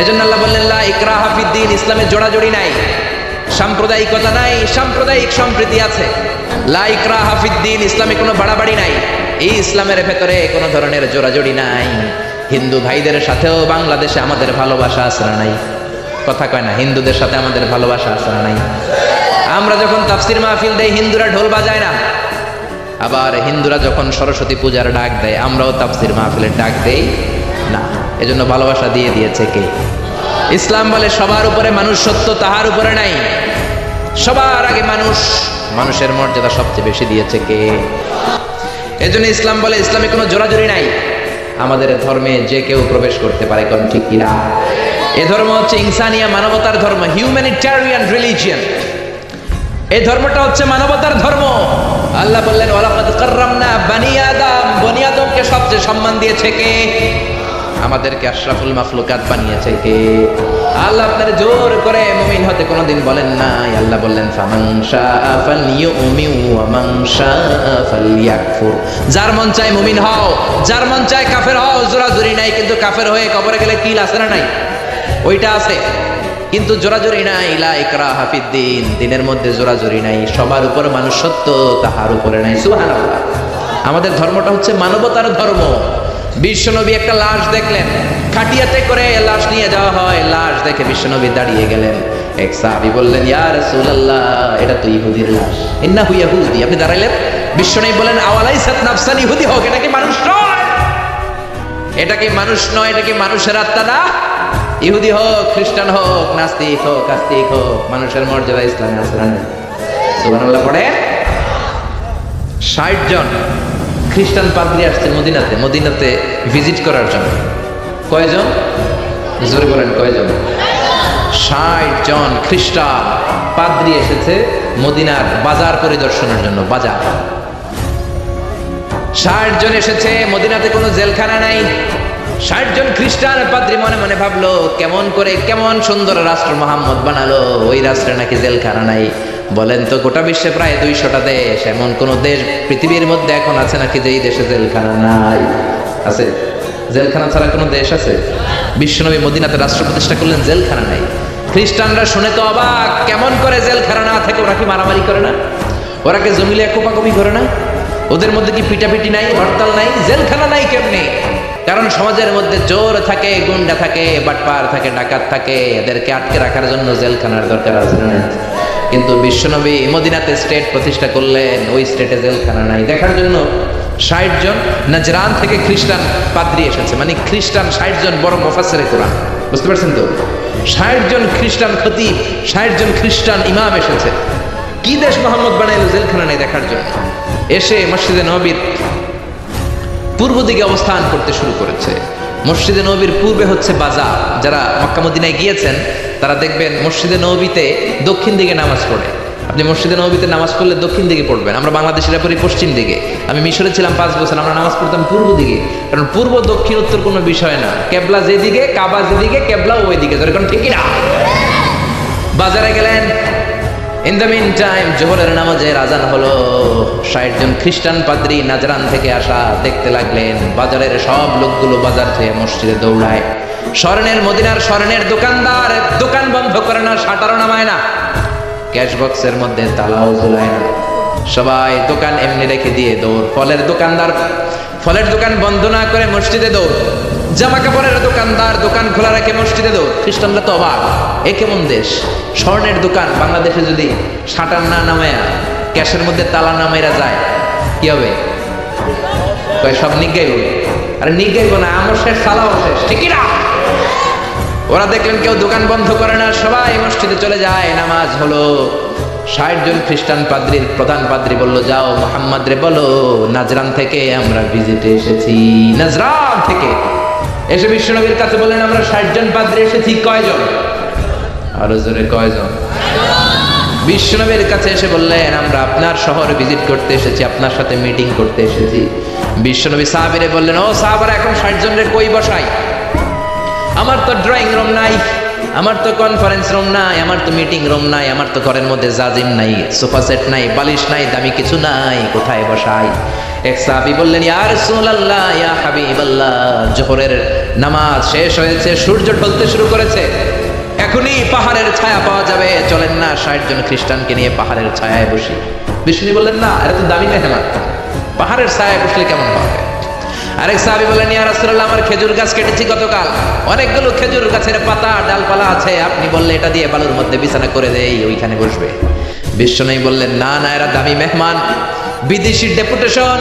এজন্য আল্লাহ বললেন লা ইকরাহা ফিদ্দিন, ইসলামে জোড়াজুড়ি নাই, সাম্প্রদায়িকতা নাই, সাম্প্রদায়িক সম্প্রীতি আছে। লা ইকরাহা ফিদ্দিন, ইসলামে কোনো বাড়াবাড়ি নাই। এই ইসলামের ভেতরে কোনো ধরনের জোড়াজুড়ি নাই। হিন্দু ভাইদের সাথেও বাংলাদেশে আমাদের ভালোবাসা আছে না নাই? কথা কয় না, হিন্দুদের সাথে আমাদের ভালোবাসা আছে না নাই? আমরা যখন তাফসির মাহফিল দেই, হিন্দুরা ঢোল বাজায় না। আবার হিন্দুরা যখন সরস্বতী পূজার ডাক দেয়, আমরাও তাফসির মাহফিলের ডাক দেই না। এজন্য ভালোবাসা দিয়ে দিয়েছে কে? ইসলাম বলে সবার উপরে মানুষ সত্য, তাহার উপরে নাই। সবার আগে মানুষ, মানুষের মর্যাদা সবচেয়ে বেশি দিয়েছে কে? এজন্য ইসলাম বলে ইসলামে কোনো জোরাজুরি নাই। আমাদের ধর্মে যে কেউ প্রবেশ করতে পারে, কোন ঠিক কিনা? এ ধর্ম হচ্ছে ইনসানিয়া, মানবতার ধর্ম, হিউম্যানিটেরিয়ান রিলিজিয়ন। এই ধর্মটা হচ্ছে মানবতার ধর্ম। আল্লাহ বললেন ওয়ালাকাদ কাররামনা বানি আদম, বনি আদমকে সবচেয়ে সম্মান দিয়েছে কে? আমাদেরকে আশরাফুল মাখলুকাত বানিয়েছে কে? আল্লাহ আপনার জোর করে মুমিন হতে কোনোদিন বলেন নাই। আল্লাহ বললেন ফামান শাআ ফালইউমিন ওয়া মান শাআ ফালইয়াকফুর। যার মন চায় মুমিন হও, যার মন চায় কাফের হও, জোরাজুরি নাই। কিন্তু কাফের হয়ে কবরে গেলে কিল আছে না নাই? ওইটা আছে, কিন্তু জোরাজুরি নাই। লা ইকরাহা ফিদ্দিন, দিনের মধ্যে জোরাজুরি নাই। সবার উপর মানুষ সত্য, তাহার উপরে নাই। সুবহানাল্লাহ। আমাদের ধর্মটা হচ্ছে মানবতার ধর্ম। বিশ্বনবী একটা লাশ দেখলেন, খাটিয়াতে করে লাশ নিয়ে যাওয়া হয়। লাশ দেখে বিশ্বনবী দাঁড়িয়ে গেলেন। এক সাহাবী বললেন ইয়া রাসূলুল্লাহ, এটা তো ইহুদির লাশ। ইন্নাহু ইয়াহুদি। আপনি দাঁড়াইলেন, বিশ্বনবী বলেন আওয়ালাইসাত নাফসান, ইহুদি হোক, এটা কি মানুষ নয়? এটা কি মানুষ নয়? এটা কি মানুষের আত্মা না? ইহুদি হোক, খ্রিস্টান হোক, নাস্তিক হোক, আস্তিক হোক, মানুষের মর্যাদা ইসলামে আছে না? সুবহানাল্লাহ পড়ে। 60 জন খ্রিস্টান পাদ্রী আসছে মদিনাতে ভিজিট করার জন্য। কয়জন? জোরে বলেন কয়জন? 60 জন খ্রিস্টান পাদ্রী এসেছে মদিনার বাজার পরিদর্শনের জন্য। বাজার 60 জন এসেছে। মদিনাতে কোনো জেলখানা নাই। 60 জন খ্রিস্টান পাদ্রী মনে মনে ভাবলো, কেমন সুন্দর রাষ্ট্র মোহাম্মদ বানালো, ওই রাষ্ট্রে নাকি জেলখানা নাই। বলেন তো, গোটা বিশ্বে প্রায় 200টা দেশ, এমন কোন দেশ পৃথিবীর মধ্যে এখন আছে নাকি যেই দেশে জেলখানা নাই? আছে? জেলখানা ছাড়া কোনো দেশ আছে? বিশ্বনবী মদিনাতে রাষ্ট্র প্রতিষ্ঠা করলেন, জেলখানা নাই। খ্রিস্টানরা শুনে তো অবাক, কেমন করে জেলখানা না থেকে ওরা কি মারামারি করে না? ওরা কি জমিলে কোপাকুপি করে না? ওদের মধ্যে কি পিটাপিটি নাই, হরতাল নাই? জেলখানা নাই কেমনে? কারণ সমাজের মধ্যে জোর থাকে, গুন্ডা থাকে, বাটপার থাকে, ডাকাত থাকে। এদেরকে আটকে রাখার জন্য জেলখানার দরকার আছে না? কিন্তু বিশ্বনবী মদিনাতে স্টেট প্রতিষ্ঠা করলেন, ওই স্টেটে জেলখানা নাই। দেখার জন্য 60 জন নাজরান থেকে খ্রিস্টান পাদ্রী এসেছে। মানে খ্রিস্টান 60 জন বড় মুফাসসিরে কোরআন, বুঝতে পারছেন তো? 60 জন খ্রিস্টান খতিব, 60 জন খ্রিস্টান ইমাম এসেছে। কি দেশ মোহাম্মদ বানাইলো, জেলখানা নেই দেখার জন্য। এসে মসজিদে নববীর পূর্ব দিকে অবস্থান করতে শুরু করেছে। মসজিদে নববীর পূর্বে হচ্ছে বাজার। যারা মক্কা মদিনায় গিয়েছেন তারা দেখবেন মসজিদে নববীতে দক্ষিণ দিকে নামাজ পড়ে। আপনি মসজিদে নববীতে নামাজ পড়লে দক্ষিণ দিকে পড়বেন। আমরা বাংলাদেশিরা পড়ি পশ্চিম দিকে। আমি মিশরে ছিলাম 5 বছর, আমরা নামাজ পড়তাম পূর্ব দিকে। কারণ পূর্ব দক্ষিণ উত্তর কোনো বিষয় না, কেবলা যেদিকে, কাবা যেদিকে, কেবলা ওই দিকে। যেরকম ঠিকই না? বাজারে গেলেন, ইন দ্য মিন টাইম জোহরের নামাজের আজান হলো। 60 জন খ্রিস্টান পাদ্রী নাজরান থেকে আসা দেখতে লাগলেন বাজারের সব লোকগুলো বাজার থেকে মসজিদে দৌড়ায়। স্বর্ণের মদিনার স্বর্ণের দোকানদার দোকান বন্ধ করে না, শাটারও নামায় না, ক্যাশ বক্সের মধ্যে তালাও ঝুলায় না। সবাই দোকান এমনি রেখে দিয়ে দৌড়। ফলের দোকানদার ফলের দোকান বন্ধ না করে মসজিদে দৌড়। জামা কাপড়ের দোকানদার দোকান খোলা রেখে মসজিদে দৌড়। খ্রিস্টানরা তো অবাক, এ কেমন দেশ? স্বর্ণের দোকান বাংলাদেশে যদি শাটার না নামায়া ক্যাশের মধ্যে তালা নামাইরা যায় কি হবে? সব নিগাইব। আরে নিগাইব না, আমার শেষ সালাও শেষ, ঠিকই না? ওরা দেখলেন কেউ দোকান বন্ধ করে না, সবাই মসজিদে চলে যায়। নামাজ হলো। 60 জন খ্রিস্টান পাদ্রীর প্রধান পাদ্রী বলল, যাও মুহাম্মদ রে বলো নাজরান থেকে আমরা ভিজিটে এসেছি। নাজরান থেকে এসে বিশ্বনবীর কাছে বললেন, আমরা 60 জন পাদ্রী এসেছি। কয়জন? আরো জোরে, কয়জন? বিশ্বনবীর কাছে এসে বললেন, আমরা আপনার শহর ভিজিট করতে এসেছি, আপনার সাথে মিটিং করতে এসেছি। বিশ্বনবী সাহাবীরে বললেন, ও সাহাবারা, এখন 60 জনের কই বসাই? আমার তো ড্রয়িং রুম নাই, আমার তো কনফারেন্স রুম নাই, আমার তো মিটিং রুম নাই, আমার তো ঘরের মধ্যে জাজিম নাই, সোফা সেট নাই, বালিশ নাই, দামি কিছু নাই, কোথায় বসাই? এক সাহাবী বললেন, ইয়া রাসূলুল্লাহ, ইয়া হাবিবাল্লাহ, যোহরের নামাজ শেষ হয়েছে, সূর্য ঢলতে শুরু করেছে, এখনই পাহাড়ের ছায়া পাওয়া যাবে, চলেন না 60 জন খ্রিস্টানকে নিয়ে পাহাড়ের ছায়ায় বসি। বিষ্ণু বললেন, না, এটা তো দামি মেহমান, পাহাড়ের ছায়ায় বসলে কেমন হবে? আরেক সাহাবী বললেন, ইয়া রাসূলুল্লাহ, আমার খেজুর গাছ কেটেছি গতকাল, অনেকগুলো খেজুর গাছের পাতা ডালপালা আছে, আপনি বললে এটা দিয়ে বালুর মধ্যে বিছানা করে দেই, ওইখানে বসবে। বিশ্বনবী বললেন, না না, এরা দামি মেহমান, বিদেশি ডেপুটেশন,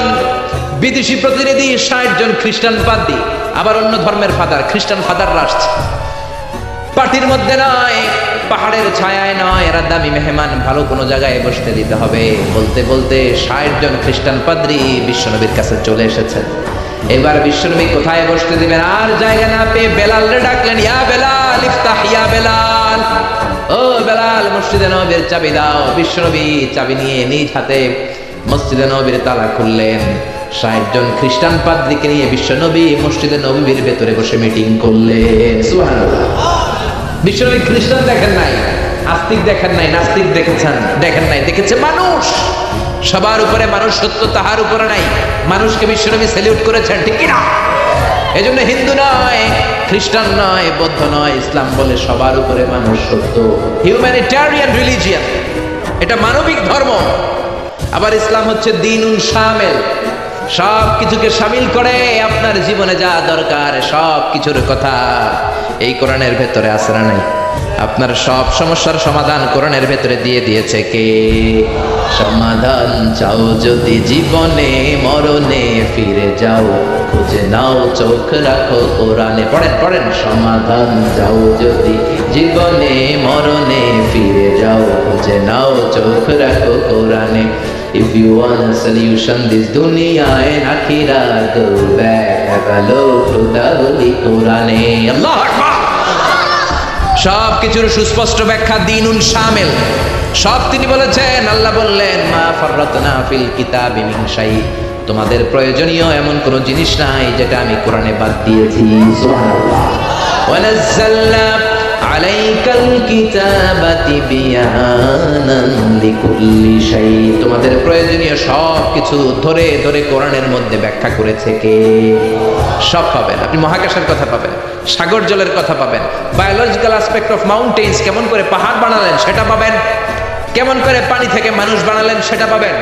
বিদেশি প্রতিনিধি, 60 জন খ্রিস্টান পাদ্রী, আবার অন্য ধর্মের ফাদার, খ্রিস্টান ফাদাররা আসছে, পার্টির মধ্যে নয়, পাহাড়ের ছায়ায় নয়, এরা দামি মেহমান, ভালো কোনো জায়গায় বসতে দিতে হবে। বলতে বলতে 60 জন খ্রিস্টান পাদ্রী বিশ্বনবীর কাছে চলে এসেছেন। এবার বিশ্বনবী কোথায় বসতে দিবেন আর জায়গা না পেয়ে বেলালরে ডাকলেন, ইয়া বেলাল ইফতাহ, ইয়া বেলাল, ও বেলাল, মসজিদে নববীর চাবি দাও। বিশ্বনবী চাবি নিয়ে নিজ হাতে মসজিদে নববীর তালা খুললেন। 60 জন খ্রিস্টান পাদ্রীকে নিয়ে বিশ্বনবী মসজিদে নববীর ভেতরে বসে মিটিং করলেন। সুবহানাল্লাহ। বিশ্বনবী খ্রিস্টান দেখেন নাই, আস্তিক দেখেন নাই, নাস্তিক দেখেন নাই, দেখেছে মানুষ। সবার উপরে মানুষ সত্য, তাহার উপরে নাই। মানুষকে বিশ্বনবী স্যালিউট করেছেন, ঠিক কি না? এজন্য হিন্দু নয়, খ্রিস্টান নয়, বৌদ্ধ নয়, ইসলাম বলে সবার উপরে মানুষ সত্য। হিউম্যানিটেরিয়ান রিলিজিয়ান, এটা মানবিক ধর্ম। আবার ইসলাম হচ্ছে দ্বীনুন শামিল, সব কিছুকে শামিল করে, আপনার জীবনে যা দরকার সব কিছুর কথা এই কোরআনের ভেতরে আছে না নাই? আপনার সব সমস্যার সমাধান কোরআনের ভেতরে দিয়ে দিয়েছে কে? সমাধান চাও যদি জীবনে, মরণে ফিরে যাও, খুঁজে নাও, চোখ রাখো কোরআনে। পড়েন পড়েন, সমাধান চাও যদি জীবনে, মরণে ফিরে যাও, খুঁজে নাও, চোখ রাখো কোরআনে। If you want a solution this dunya and akhirah, go back, have a look to the holy Quran. Allah Akbar! সব কিছুর সুস্পষ্ট ব্যাখ্যা দ্বীনুন শামিল, সব তিনি বলেছেন। আল্লাহ বললেন, মা ফাররাতনা ফিল কিতাবি মিন শাই, তোমাদের প্রয়োজনীয় এমন কোন জিনিস নাই যেটা আমি কোরআনে বাদ দিয়েছি। সুবহানাল্লাহ। ওয়া নাযালনা আলাইকাল কিতাবা তিবয়ানান লিকুল্লি শাই, তোমাদের প্রয়োজনীয় সব কিছু ধরে ধরে কোরআনের মধ্যে ব্যাখ্যা করেছে কে? সব পাবেন আপনি। মহাকাশের কথা পাবেন, সাগর জলের কথা পাবেন, বায়োলজিক্যাল অ্যাসপেক্ট অফ মাউন্টেন্স, কেমন করে পাহাড় বানালেন সেটা পাবেন, কেমন করে পানি থেকে মানুষ বানালেন সেটা পাবেন,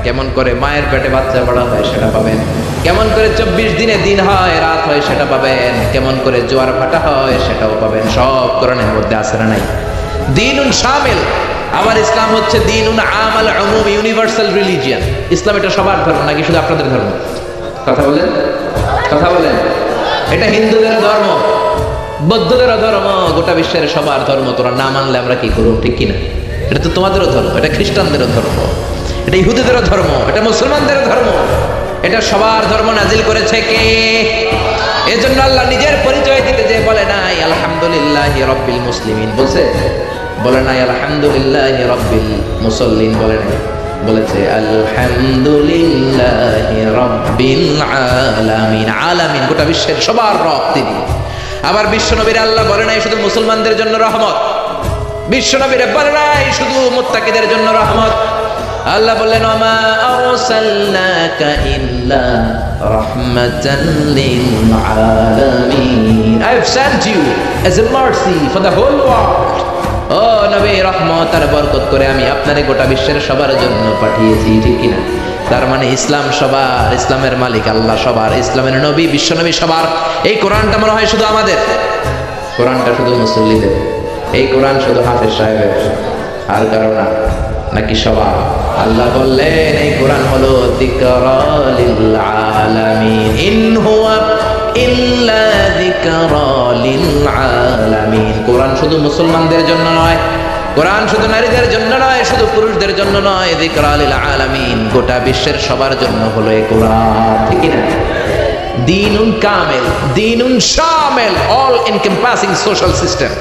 কেমন করে মায়ের পেটে বাচ্চা বড় হয় সেটা পাবেন, কেমন করে 24 দিনে দিন হয় রাত হয় সেটা পাবেন, কেমন করে জোয়ার ভাটা হয় সেটাও পাবেন। সব কোরআনের মধ্যে আছে না নাই? দ্বীনুন শামিল। আবার ইসলাম হচ্ছে দ্বীনুন আমাল উমুম, ইউনিভার্সাল রিলিজিয়ান। ইসলাম এটা সবার ধর্ম নাকি শুধু আপনাদের ধর্ম? কথা বলেন, কথা বলেন। এটা হিন্দুদের ধর্ম, বৌদ্ধদের ধর্ম, গোটা বিশ্বের সবার ধর্ম। তোরা না মানলে আমরা কি করব, ঠিক কিনা? এটা তো তোমাদেরও ধর্ম, এটা খ্রিস্টানদেরও ধর্ম, এটা ইহুদিদেরও ধর্ম, এটা মুসলমানদেরও ধর্ম, এটা সবার ধর্ম নাজিল করেছে কে? এজন্য আল্লাহ নিজের পরিচয় দিতে যে বলে নাই আলহামদুলিল্লাহি রাব্বিল মুসলিমিন, বলছে? বলে নাই আলহামদুলিল্লাহি রাব্বিল মুসাল্লিন, বলে নাই? বলেছে আলহামদুলিল্লাহি রাব্বিল আলামিন। আলামিন গোটা বিশ্বের সবার রব তিনি। আবার বিশ্বনবীর আল্লাহ বলে নাই শুধু মুসলমানদের জন্য রহমত, বিশ্বনবীর বলে নাই শুধু মুত্তাকিদের জন্য রহমত। আল্লাহ বললেন, ওমা আরসালনাকা ইল্লা রাহমাতান লিল আলামিন, I have sent you as a mercy for the whole world. ও নবী রহমত আর বরকত করে আমি আপনারে গোটা বিশ্বের সবার জন্য পাঠিয়েছি, ঠিক কিনা? তার মানে ইসলাম সবার, ইসলামের মালিক আল্লাহ সবার, ইসলামের নবী বিশ্বনবী সবার। এই কোরআনটা মনে হয় শুধু আমাদের, কোরআনটা শুধু মুসল্লিদের, এই কোরআন শুধু হাফেজ সাহেবের, আর কারো না, নাকি সবার? আল্লাহ বললেন এই কোরআন হলো যিকরা লিল আলামিন, ইন হুয়া ইল্লা যিকরা লিল আলামিন। কোরআন শুধু মুসলমানদের জন্য নয়, কোরআন শুধু নারীদের জন্য নয়, শুধু পুরুষদের জন্য নয়, যিকরা লিল আলামিন, গোটা বিশ্বের সবার জন্য হলো এই কোরআন, ঠিক না? দ্বীনুন কামিল, দ্বীনুন শামিল, অল এনকম্পাসিং সোশ্যাল সিস্টেম।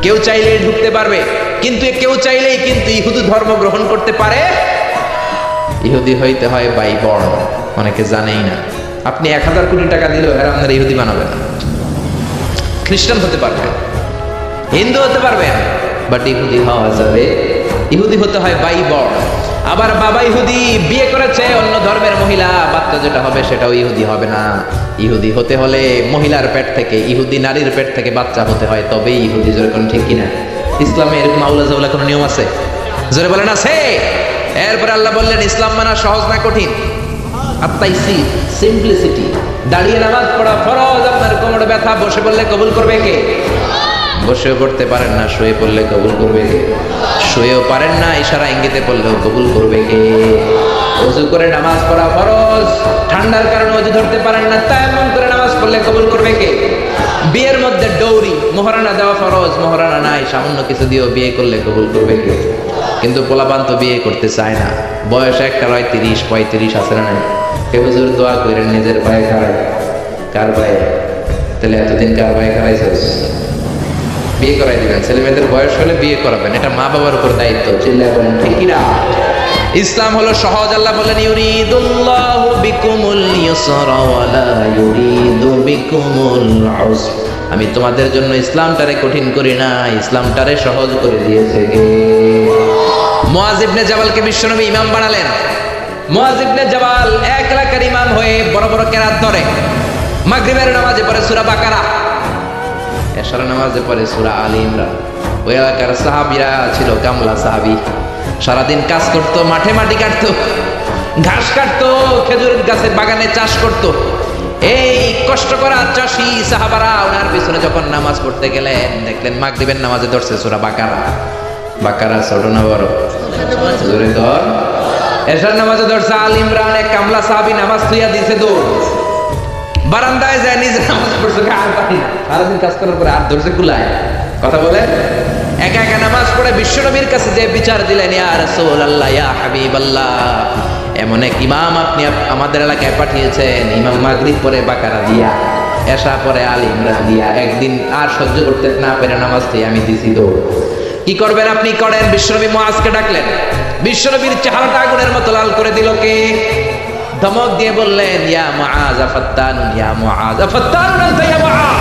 কেউ চাইলেই ঢুকতে পারবে, কিন্তু কেউ চাইলেই কিন্তু ইহুদি ধর্ম গ্রহণ করতে পারে। ইহুদি হইতে হয় বাই বর্ণ, অনেকে জানেই না। আপনি 1000 কোটি টাকা দিলেও এরা আপনার ইহুদি বানাবে না। খ্রিস্টান হতে পারবেন, হিন্দু হতে পারবেন, বাট ইহুদি হওয়া যাবে। ইহুদি হতে হয় বাই বর্ণ। আবার বাবা ইহুদি বিয়ে করেছে অন্য ধর্মের মহিলা, বাচ্চা যেটা হবে সেটাও ইহুদি হবে না। ইহুদি হতে হলে মহিলার পেট থেকে, ইহুদি নারীর পেট থেকে বাচ্চা হতে হয়, তবেই ইহুদি। জোরে কোন ঠিক কিনা? ইসলামে এরকম আউলা জাউলা কোনো নিয়ম আছে? জোরে বলেন আছে? এরপরে আল্লাহ বললেন ইসলাম মানা সহজ না কঠিন? আত্মাইসি, সিম্পলিসিটি। দাঁড়িয়ে নামাজ পড়া ফরজ, আপনার কোমরে ব্যথা, বসে পড়লে কবুল করবে কে? বসেও পড়তে পারেন না, শুয়ে পড়লে কবুল করবে কে? শুয়েও পারেন না, ইশারা ইঙ্গিতে পড়লেও কবুল করবে কে? ওযু করে নামাজ পড়া ফরজ, ঠান্ডার কারণে ওযু ধরতে পারেন না, তায়াম্মুম করে নামাজ পড়লে কবুল করবে কে? বিয়ের মধ্যে ডৌরি, মোহরানা দেওয়া ফরজ, মোহরানা নাই, সামান্য কিছু দিয়েও বিয়ে করলে কবুল করবে কে? কিন্তু পোলাপান তো বিয়ে করতে চায় না, বয়স একটা হয় 30-35 আছে না নাই? কে হুজুর দোয়া করেন নিজের পায়ে খাড়ায়। কার পায়ে? তাহলে এতদিন কার পায়ে খাড়াইছিস? বিয়ে করাই দিবেন, ছেলে মেয়েদের বয়স হলে বিয়ে করাবেন, এটা মা বাবার উপর দায়িত্ব। চিল্লায় বলেন ঠিক কিনা? ইসলাম হলো সহজ। আল্লাহ বলেন ইউরিদুল্লাহু বিকুমুল ইউসরা ওয়া লা ইউরিদু বিকুমুল উসর। আমি তোমাদের জন্য ইসলামটারে কঠিন করি না, ইসলামটারে সহজ করে দিয়েছে কে? মুআয ইবনে জাবালকে বিশ্বনবী ইমাম বানালেন। মুআয ইবনে জাবাল 1 এলাকার ইমাম হয়ে বড় বড় কেরাত ধরে। মাগরিবের নামাজে পড়ে সূরা বাকারা, এশার নামাজে পড়ে সূরা আলী ইমরান। ওই এলাকার সাহাবীরা ছিল কামলা সাহাবী, সারাদিন কাজ করতো, মাঠে মাটি কাটতো, ঘাস কাটতো, খেজুরের গাছের বাগানে চাষ করতো। এই কষ্ট করা চাষী সাহাবারা ওনার পিছনে যখন নামাজ পড়তে গেলেন, দেখলেন মাগরিবের নামাজে ধরছে সূরা বাকারা। বাকারা ছোট না বড়? জোরে ধর। এশার নামাজে ধরছে আলী ইমরান। এক কামলা সাহাবী নামাজ থুইয়া দিয়েছে দৌড়, বারান্দায় যায় নিজে নামাজ পড়ছে। আর পারি না, সারাদিন কাজ করার পরে আর ধরছে কুলায়। কথা বলে একা একা নামাজ পড়ে বিশ্বনবীর কাছে যে বিচার দিলেন, ইয়া রাসূলুল্লাহ, ইয়া হাবিবাল্লাহ, এমন এক ইমাম আপনি আমাদের এলাকায় পাঠিয়েছেন, ইমাম মাগরিব পরে বাকারা দিয়া, এশা পরে আলী ইমরান দিয়া। একদিন আর সহ্য করতে না পেরে নামাজ থেকে আমি দিছি দৌড়। কি করবেন আপনি? করেন। বিশ্বনবী মুআজকে ডাকলেন। বিশ্বনবীর চেহারাটা আগুনের মতো লাল করে দিল কে? ধমক দিয়ে বললেন ইয়া মুআজ আফাত্তানুন, ইয়া মুআজ আফাত্তানুন আনতা ইয়া মুআজ।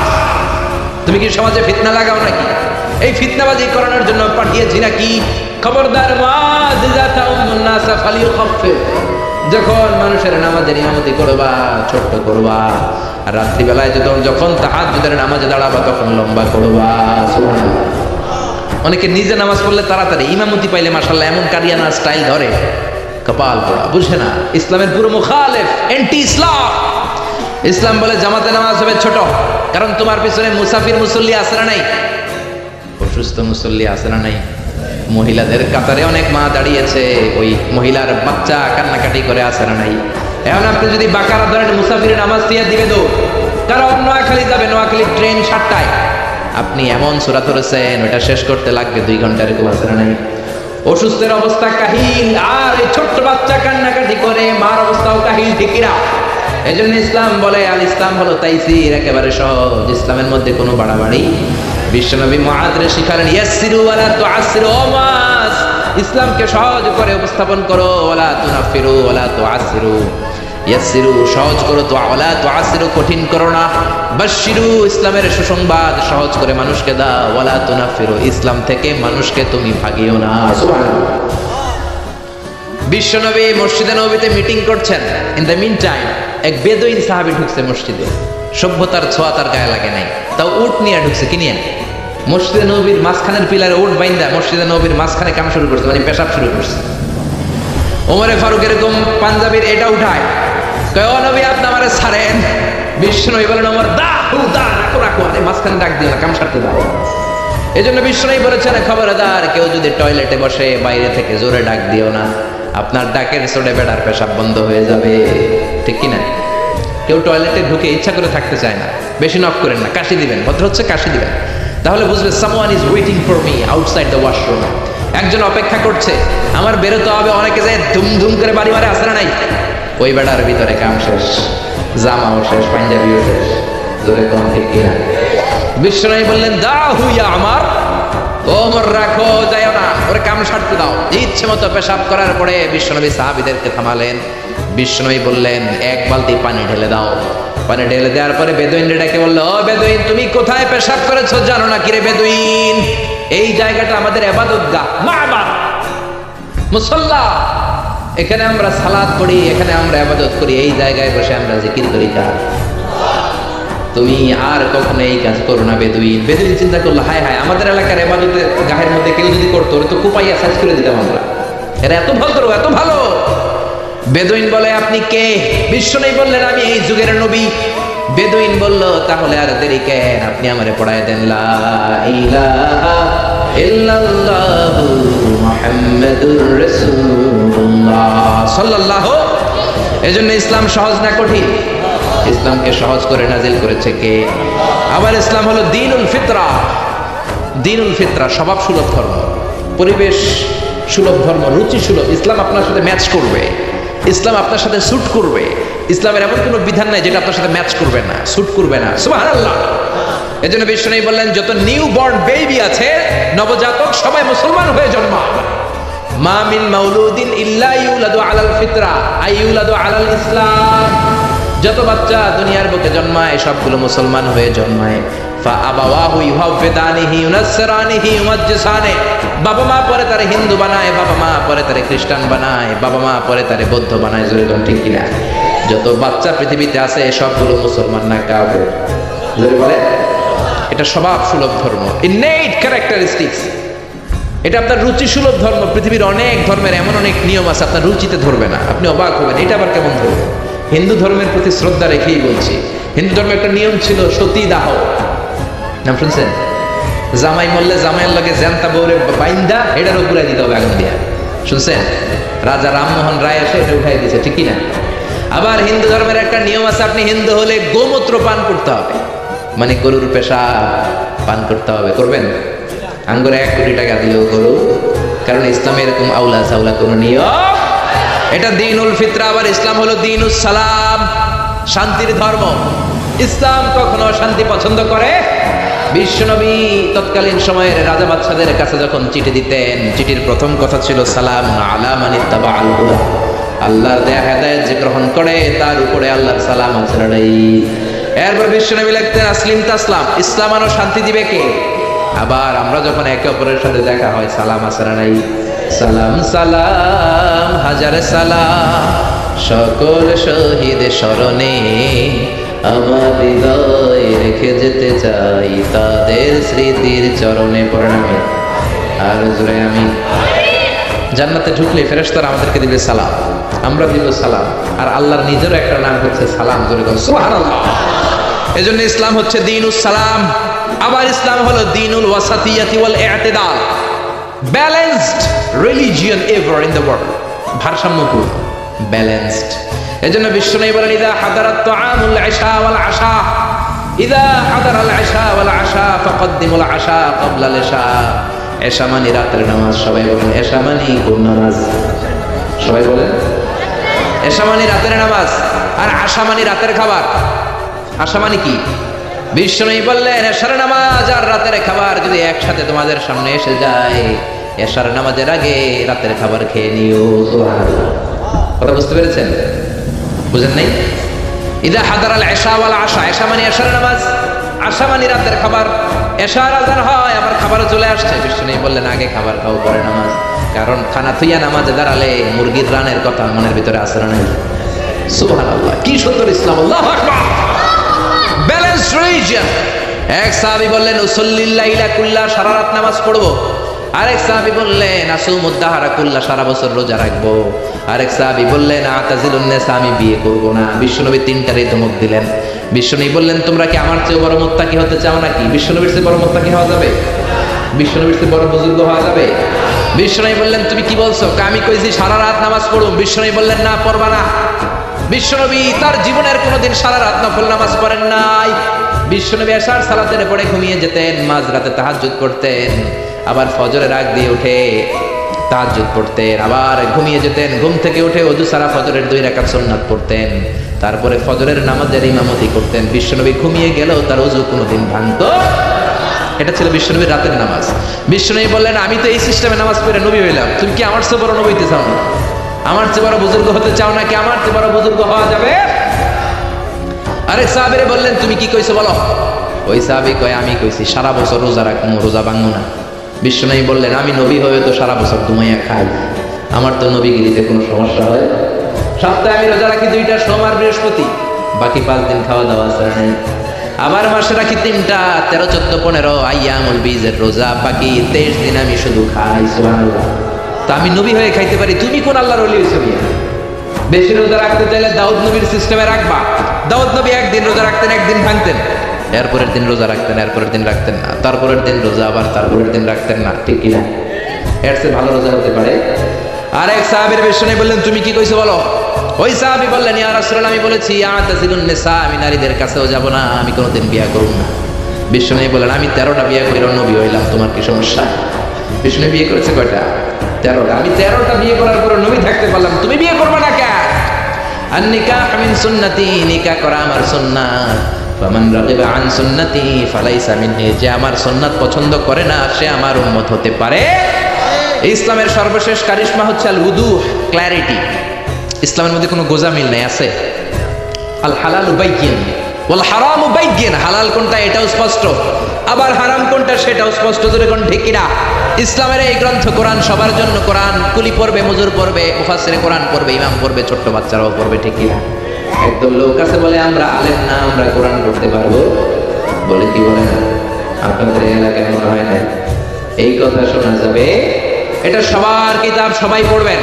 তুমি কি সমাজে ফিতনা লাগাও নাকি? এই ফিতনাবাজি করানোর জন্য পাঠিয়েছি নাকি? খবরদার মুআজ, ইযা তাউমুন নাস ফালিয়ুখাফফিফ। যখন মানুষের নামাজের ইমামতি করবা, ছোট্ট করবা। আর রাত্রি বেলায় যখন তাহাজ্জুদের নামাজে দাঁড়াবা, তখন লম্বা করবা। সুবহানাল্লাহ। অনেকে নিজে নামাজ পড়লে তাড়াতাড়ি, ইমামতি পাইলে মাশাআল্লাহ এমন কারিয়ানা স্টাইল ধরে, কপাল পোড়া, বুঝে না। ইসলামের পুরো মুখালেফ, এন্টি ইসলাম। ইসলাম বলে জামাতে নামাজ হবে ছোট, কারণ তোমার পিছনে মুসাফির মুসল্লি আছে না নাই? অসুস্থ মুসল্লি আছে না নাই? মহিলাদের কাতারে অনেক মা দাঁড়িয়েছে, ওই মহিলার বাচ্চা কান্নাকাটি করে আছে না নাই? এখন আপনি যদি বাকারা ধরেন, মুসাফিরের নামাজ দিয়ে দিবে দৌড়, কারণ নোয়াখালী যাবে, নোয়াখালী ট্রেন 7টায়। আপনি এমন সূরা ধরেছেন, ওটা শেষ করতে লাগবে 2 ঘন্টা, এরকম আছে না নাই? অসুস্থের অবস্থা কাহিল, আর এই ছোট্ট বাচ্চা কান্নাকাটি করে, মার অবস্থাও কাহিল, ঠিক কিনা? এই জন্য ইসলাম বলে আল ইসলাম হলো তাইসির, একেবারে সহজ। ইসলামের মধ্যে কোনো বাড়াবাড়ি। বিশ্বনবী মুআযকে শিখালেন ইয়াসসিরু ওয়ালা তুআসসিরু। ও মুআয, ইসলামকে সহজ করে উপস্থাপন করো, ওয়ালা তুনাফিরু ওয়ালা তুআসসিরু। ইয়াসসিরু সহজ করো, ওয়ালা তুআসসিরু কঠিন করো না। বাশশিরু ইসলামের সুসংবাদ সহজ করে মানুষকে দাও, ওয়ালা তুনাফিরু ইসলাম থেকে মানুষকে তুমি ভাগিও না। সুবহানাল্লাহ। বিশ্বনবী মসজিদে নববীতে মিটিং করছেন। ইন দ্য মিন টাইম এক বেদুইন সাহাবী ঢুকছে মসজিদে। সভ্যতার ছোঁয়া তার গায়ে লাগে নাই, তাও উট নিয়ে ঢুকছে। কি নিয়ে? মসজিদে নবীর মাঝখানের পিলারে ওট বাইন্দা মসজিদে নবীর মাঝখানে কাম শুরু করছে, মানে পেশাব শুরু করছে। ওমরে ফারুক এরকম পাঞ্জাবির এটা উঠায়, কয় ও নবী আপনি আমারে ছাড়েন। বিশ্বনবী বলেন ওমর দা হু দা রাখো রাখো, আরে মাঝখানে ডাক দিও না, কাম সারতে দাও। এজন্য বিশ্বনবী বলেছেন খবরদার কেউ যদি টয়লেটে বসে বাইরে থেকে জোরে ডাক দিও না, আপনার ডাকের চোটে বেড়ার পেশাব বন্ধ হয়ে যাবে, ঠিক কিনা? কেউ টয়লেটে ঢুকে ইচ্ছা করে থাকতে চায় না, বেশি নক করেন না, কাশি দিবেন, ভদ্র হচ্ছে কাশি দিবেন, তাহলে বুঝবে someone is waiting for me outside the washroom. একজন অপেক্ষা করছে, আমার বেরোতে হবে। অনেকে যায় ধুম ধুম করে বাড়ি মারে, আসে না নাই? ওই বেড়ার ভিতরে কাম শেষ, জামাও শেষ, পাঞ্জাবিও শেষ, জোরে কোন ঠিক কিনা? বিশ্বনবী বললেন দা হুইয়া আমার, ওমর রাখো, যাইও না, ওরে কাম সারতে দাও। ইচ্ছে মতো পেশাব করার পরে বিশ্বনবী সাহাবীদেরকে থামালেন। বিশ্বনবী বললেন এক বালতি পানি ঢেলে দাও। পানি ঢেলে দেওয়ার পরে বেদুইনরে ডেকে বললো, ও বেদুইন তুমি কোথায় পেশাব করেছো জানো না কিরে বেদুইন? এই জায়গাটা আমাদের ইবাদতগাহ, মা'বাদ, মুসাল্লা, এখানে আমরা সালাত পড়ি, এখানে আমরা ইবাদত করি, এই জায়গায় বসে আমরা জিকির করি। তুমি আর কখনো এই কাজ করো না বেদুইন। বেদুইন চিন্তা করলো, হায় হায়, আমাদের এলাকার ইবাদতের গাহের মধ্যে কেউ যদি করতো ওরা তো কুপাইয়া সাইজ করে দিতাম আমরা, এরা এত ভদ্র এত ভালো। বেদুইন বলে আপনি কে? বিশ্বনবী বললেন আমি এই যুগের নবী। বেদুইন বলল তাহলে আর দেরি কেন, আপনি আমারে পড়ায় দেন লা ইলাহা ইল্লাল্লাহু মুহাম্মাদুর রাসূলুল্লাহ সাল্লাল্লাহু। এজন্য ইসলাম সহজ না কঠিন? ইসলামকে সহজ করে নাজিল করেছে কে? আবার ইসলাম হলো দ্বীনুল ফিতরা। দ্বীনুল ফিতরা স্বভাব সুলভ ধর্ম, পরিবেশ সুলভ ধর্ম, রুচি সুলভ। ইসলাম আপনার সাথে ম্যাচ করবে, ইসলাম আপনার সাথে স্যুট করবে। ইসলামের এমন কোনো বিধান নাই যেটা আপনার সাথে ম্যাচ করবে না, স্যুট করবে না। সুবহানাল্লাহ। এজন্য বিশ্বনবী বললেন যত নিউ বর্ন বেবি আছে, নবজাতক, সবাই মুসলমান হয়ে জন্মায়। মা মিন মাউলুদিন ইল্লা ইউলাদু আলাল ফিতরা আই ইউলাদু আলাল ইসলাম। যত বাচ্চা দুনিয়ার বুকে জন্মায় সবগুলো মুসলমান হয়ে জন্মায়। ফা আবাওয়াহু ইউহাফিদানিহি ইউনাসসিরানিহি ইউমাজ্জিসানি। বাবা মা পরে তারে হিন্দু বানায়, বাবা মা পরে তারে খ্রিস্টান বানায়, বাবা মা পরে তারে বৌদ্ধ বানায়। জোরে কোন ঠিক কিনা? যত বাচ্চা পৃথিবীতে আছে সবগুলো মুসলমান না কাফের? জোরে বলে। এটা স্বভাব সুলভ ধর্ম, ইননেট ক্যারেক্টারিস্টিক্স। এটা আপনার রুচি সুলভ ধর্ম। পৃথিবীর অনেক ধর্মের এমন অনেক নিয়ম আছে আপনার রুচিতে ধরবে না, আপনি অবাক হবেন, এটা আবার কেমন ধরবে? হিন্দু ধর্মের প্রতি শ্রদ্ধা রেখেই বলছি, হিন্দু ধর্মে একটা নিয়ম ছিল সতী দাহ, নাম শুনছেন? জামাই মরলে জামাইয়ের লগে জ্যান্তা বউরে বাইন্দা এটার উপরে দিতে হবে আগুন দিয়া, শুনছেন? রাজা রামমোহন রায় এসে এটা উঠাই দিয়েছে, ঠিক কিনা? আবার হিন্দু ধর্মের একটা নিয়ম আছে, আপনি হিন্দু হলে গোমূত্র পান করতে হবে, মানে গরুর পেশাব পান করতে হবে। করবেন? আঙ্গুরে 1 কোটি টাকা দিলেও গরু, কারণ ইসলামে এরকম আউলা চাউলা কোনো নিয়ম। এটা দ্বীনুল ফিতরা। আবার ইসলাম হলো দ্বীনুস সালাম, শান্তির ধর্ম। ইসলাম কখনো শান্তি পছন্দ করে? বিশ্বনবী তৎকালীন সময়ের রাজা বাদশাদের কাছে যখন চিঠি দিতেন, চিঠির প্রথম কথা ছিল সালাম আলা মান ইত্তাবাআল হুদা। আল্লাহর দেয়া হেদায়েত যে গ্রহণ করে তার উপরে আল্লাহর সালাম আছে নাই। এরপর বিশ্বনবী লিখতেন আসলিম তাসলাম, ইসলাম আনো শান্তি দিবে কে? আবার আমরা যখন একে অপরের সাথে দেখা হয় সালাম আছে নাই? সালাম সালাম হাজার সালাম, সকল শহীদ স্মরণে আমার হৃদয় রেখে যেতে চাই তাদের স্মৃতির চরণে। পড়াবে আর জোরে আমি। জান্নাতে ঢুকলে ফেরেশতারা আমাদেরকে দিবে সালাম, আমরা দিব সালাম, আর আল্লাহর নিজেরও একটা নাম হচ্ছে সালাম। জোরে বল সুবহানাল্লাহ। এজন্য ইসলাম হচ্ছে দ্বীনুস সালাম। আবার ইসলাম হলো দ্বীনুল ওয়াসাতিয়াতি ওয়াল ই'তিদাল, balanced religion ever in the world, ভারসাম্যপূর্ণ, ব্যালেন্সড। এজন্য বিশ্বনবী বলেন ইদা হাদারাত তুআমুল ইশা ওয়াল আশা, ইদা হাদারাল ইশা ওয়াল আশা ফাকদ্দিমুল আশা ক্বাবলাল ইশা। ইশা মানে রাতের নামাজ, সবাই বলেন ইশা মানে কোন নামাজ? সবাই বলেন ইশা মানে রাতের নামাজ, আর আশা মানে রাতের খাবার। আশা মানে কি? বিশ্বনবী বললেন এশার নামাজ আর রাতের খাবার যদি একসাথে তোমাদের সামনে এসে যায়, এশার নামাজের আগে রাতের খাবার খেয়ে নিও। সুবহানাল্লাহ। কথা বুঝতে পেরেছেন? বুঝেন নাই? ইদা হাদারাল ইশা ওয়াল আশা, ইশা মানে এশার নামাজ, আশা মানে রাতের খাবার। এশার আযান হয়, আবার খাবারও চলে আসছে। বিশ্বনবী বললেন আগে খাবার খাও পরে নামাজ, কারণ খানা থুইয়া নামাজে দাঁড়ালে মুরগির রানের কথা মনের ভিতরে আসে না? সুবহানাল্লাহ। কি সুন্দর ইসলাম! আল্লাহু আকবার। Balanced religion. এক সাহাবী বললেন উসাল্লিল লাইলা কুল্লা, সারা রাত নামাজ পড়বো। আরেক সাহাবী বললেন আসুমুদ দাহরা কুল্লা, সারা বছর রোজা রাখবো। আরেক সাহাবী বললেন আতাজিলুন নিসা, আমি বিয়ে করব না। বিশ্বনবী তিনটারই ধমক দিলেন। বিশ্বনবী বললেন তোমরা কি আমার চেয়ে বড় মুত্তাকি হতে চাও নাকি? বিশ্বনবীর চেয়ে বড় মুত্তাকি হওয়া যাবে? বিশ্বনবীর চেয়ে বড় বুজুর্গ হওয়া যাবে? বিশ্বনবী বললেন তুমি কি বলছো? আমি কইছি সারা রাত নামাজ পড়ো। বিশ্বনবী বললেন না, পড়বা না। বিশ্বনবী তার জীবনের কোনোদিন সারা রাত নফল নামাজ পড়েন নাই। বিশ্বনবী এশার সালাতের পরে ঘুমিয়ে যেতেন, মাঝরাতে তাহাজ্জুদ করতেন, আবার ফজরের আগ দিয়ে উঠে তাহাজ্জুদ পড়তেন, আবার ঘুমিয়ে যেতেন, ঘুম থেকে উঠে ওযু সারা ফজরের 2 রাকাত সুন্নাত পড়তেন, তারপরে ফজরের নামাজের ইমামতি করতেন। বিশ্বনবী ঘুমিয়ে গেলেও তার ওযু কোনোদিন ভাঙতো। এটা ছিল বিশ্বনবীর রাতের নামাজ। বিশ্বনবী বললেন আমি তো এই সিস্টেমে নামাজ পড়ে নবী হইলাম, তুমি কি আমার চেয়ে বড় নবী হইতে চাও না? আমার চেয়ে বড় বুজুর্গ হতে চাও নাকি? আমার চেয়ে বড় বুজুর্গ হওয়া যাবে? আরেক সাহাবীরে বললেন তুমি কি কইছো বলো। ওই সাহাবী কয় আমি কইছি সারা বছর রোজা রাখবো, রোজা ভাঙবো না। বিশ্বনবী বললেন আমি নবী হয়ে তো সারা বছর ঘুমাইয়া খাই, আমার তো নবীগিরিতে কোনো সমস্যা হয়? সপ্তাহে আমি রোজা রাখি 2টা, সোমবার বৃহস্পতি, বাকি 5 দিন খাওয়া দাওয়া ছাড়া। আবার মাসে রাখি 3টা, 13, 14, 15 আইয়ামুল বীজের রোজা, বাকি 23 দিন আমি শুধু খাই। সুবহানাল্লাহ। তো আমি নবী হয়ে খাইতে পারি, তুমি কোন আল্লাহর ওলি হইছো? বেশি রোজা রাখতে চাইলে দাউদ নবীর সিস্টেমে রাখবা। দাউদ নবী একদিন রোজা রাখতেন, একদিন ভাঙতেন, এরপরের দিন রোজা রাখতেন, এরপরের দিন রাখতেন না, তারপরের দিন রোজা, আবার তারপরের দিন রাখতেন না। ঠিক কিনা? এর চেয়ে ভালো রোজা হতে পারে? আরেক সাহাবীর বিশ্বনবী বললেন তুমি কি কইছো বলো। ওই সাহাবী বললেন ইয়া রাসূলুল্লাহ আমি বলেছি আতাজিলুন নিসা, আমি নারীদের কাছেও যাব না, আমি কোনোদিন বিয়ে করব না। বিশ্বনবী বললেন আমি 13টা বিয়ে কইরা নবী হইলাম, তোমার কি সমস্যা? বিশ্বনবী বিয়ে করেছে কয়টা? 13টা। আমি 13টা বিয়ে করার পর নবী থাকতে পারলাম, তুমি বিয়ে করবে না কেন? আন নিকাহ মিন সুন্নতি, নিকাহ করা আমার সুন্নাত। ফামান রাগিবা আন সুন্নতি ফালাইসা মিন্নি, যে আমার সুন্নাত পছন্দ করে না সে আমার উম্মত হতে পারে। ইসলামের সর্বশেষ কারিশমা হচ্ছে আল উদুহ, ক্ল্যারিটি। ইসলামের মধ্যে কোনো গোজামিল নাই। আছে আল হালালু বাইয়িন ওয়াল হারামু বাইয়িন, হালাল কোনটা এটাও স্পষ্ট, আবার হারাম কোনটা সেটাও স্পষ্ট। জোরে কোন ঠিক কিনা? ইসলামের এই গ্রন্থ কোরআন সবার জন্য। কোরআন কুলি পড়বে, মজুর পড়বে, মুফাসসিরে কোরআন পড়বে, ইমাম পড়বে, ছোট্ট বাচ্চারাও পড়বে। ঠিক কিনা? একদম লোক আছে বলে আমরা আলেম না, আমরা কোরআন পড়তে পারবো বলে কি বলে না? আপনাদের এলাকায় মনে হয় না এই কথা শোনা যাবে? এটা সবার কিতাব, সবাই পড়বেন,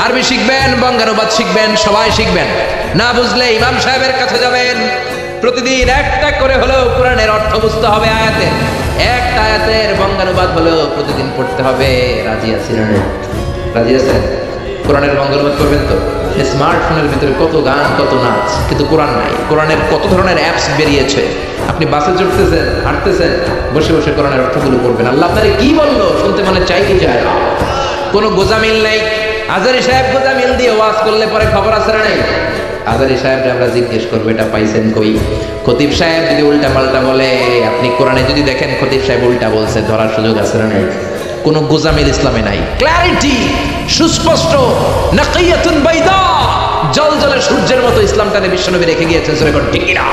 আরবি শিখবেন, বঙ্গানুবাদ শিখবেন, সবাই শিখবেন। না বুঝলে ইমাম সাহেবের কাছে যাবেন, প্রতিদিন একটা করে হলেও কোরআনের অর্থ বুঝতে হবে। আয়াতের একটা আয়াতের বঙ্গানুবাদ হলেও প্রতিদিন পড়তে হবে। রাজি আছেন? রাজি আছেন? কোরআনের বঙ্গানুবাদ করবেন তো? স্মার্টফোনের ভিতরে কত গান, কত নাচ, কিন্তু কোরআন নাই। কোরআনের কত ধরনের অ্যাপস বেরিয়েছে। আপনি বাসে চড়তেছেন, হাঁটতেছেন, বসে বসে কোরআনের অর্থগুলো পড়বেন। আল্লাহ আপনারে কি বললো শুনতে মানে চাই কি চায়? কোনো গোজামিল নাই। আজারি সাহেব গোজামিল দিয়ে ওয়াজ করলে পরে খবর আছে না নাই? আজারি সাহেবকে আমরা জিজ্ঞেস করবো এটা পাইছেন কই? খতিব সাহেব যদি উল্টা পাল্টা বলে, আপনি কোরআনে যদি দেখেন খতিব সাহেব উল্টা বলছে, ধরার সুযোগ আছে না নাই? কোনো গোজামিল ইসলামে নাই। ক্ল্যারিটি, সুস্পষ্ট, নাকিয়াতুন বাইদা, জলজলে সূর্যের মতো ইসলামটাকে বিশ্বনবী রেখে গিয়েছেন। সুরে কোন ঠিক কিনা?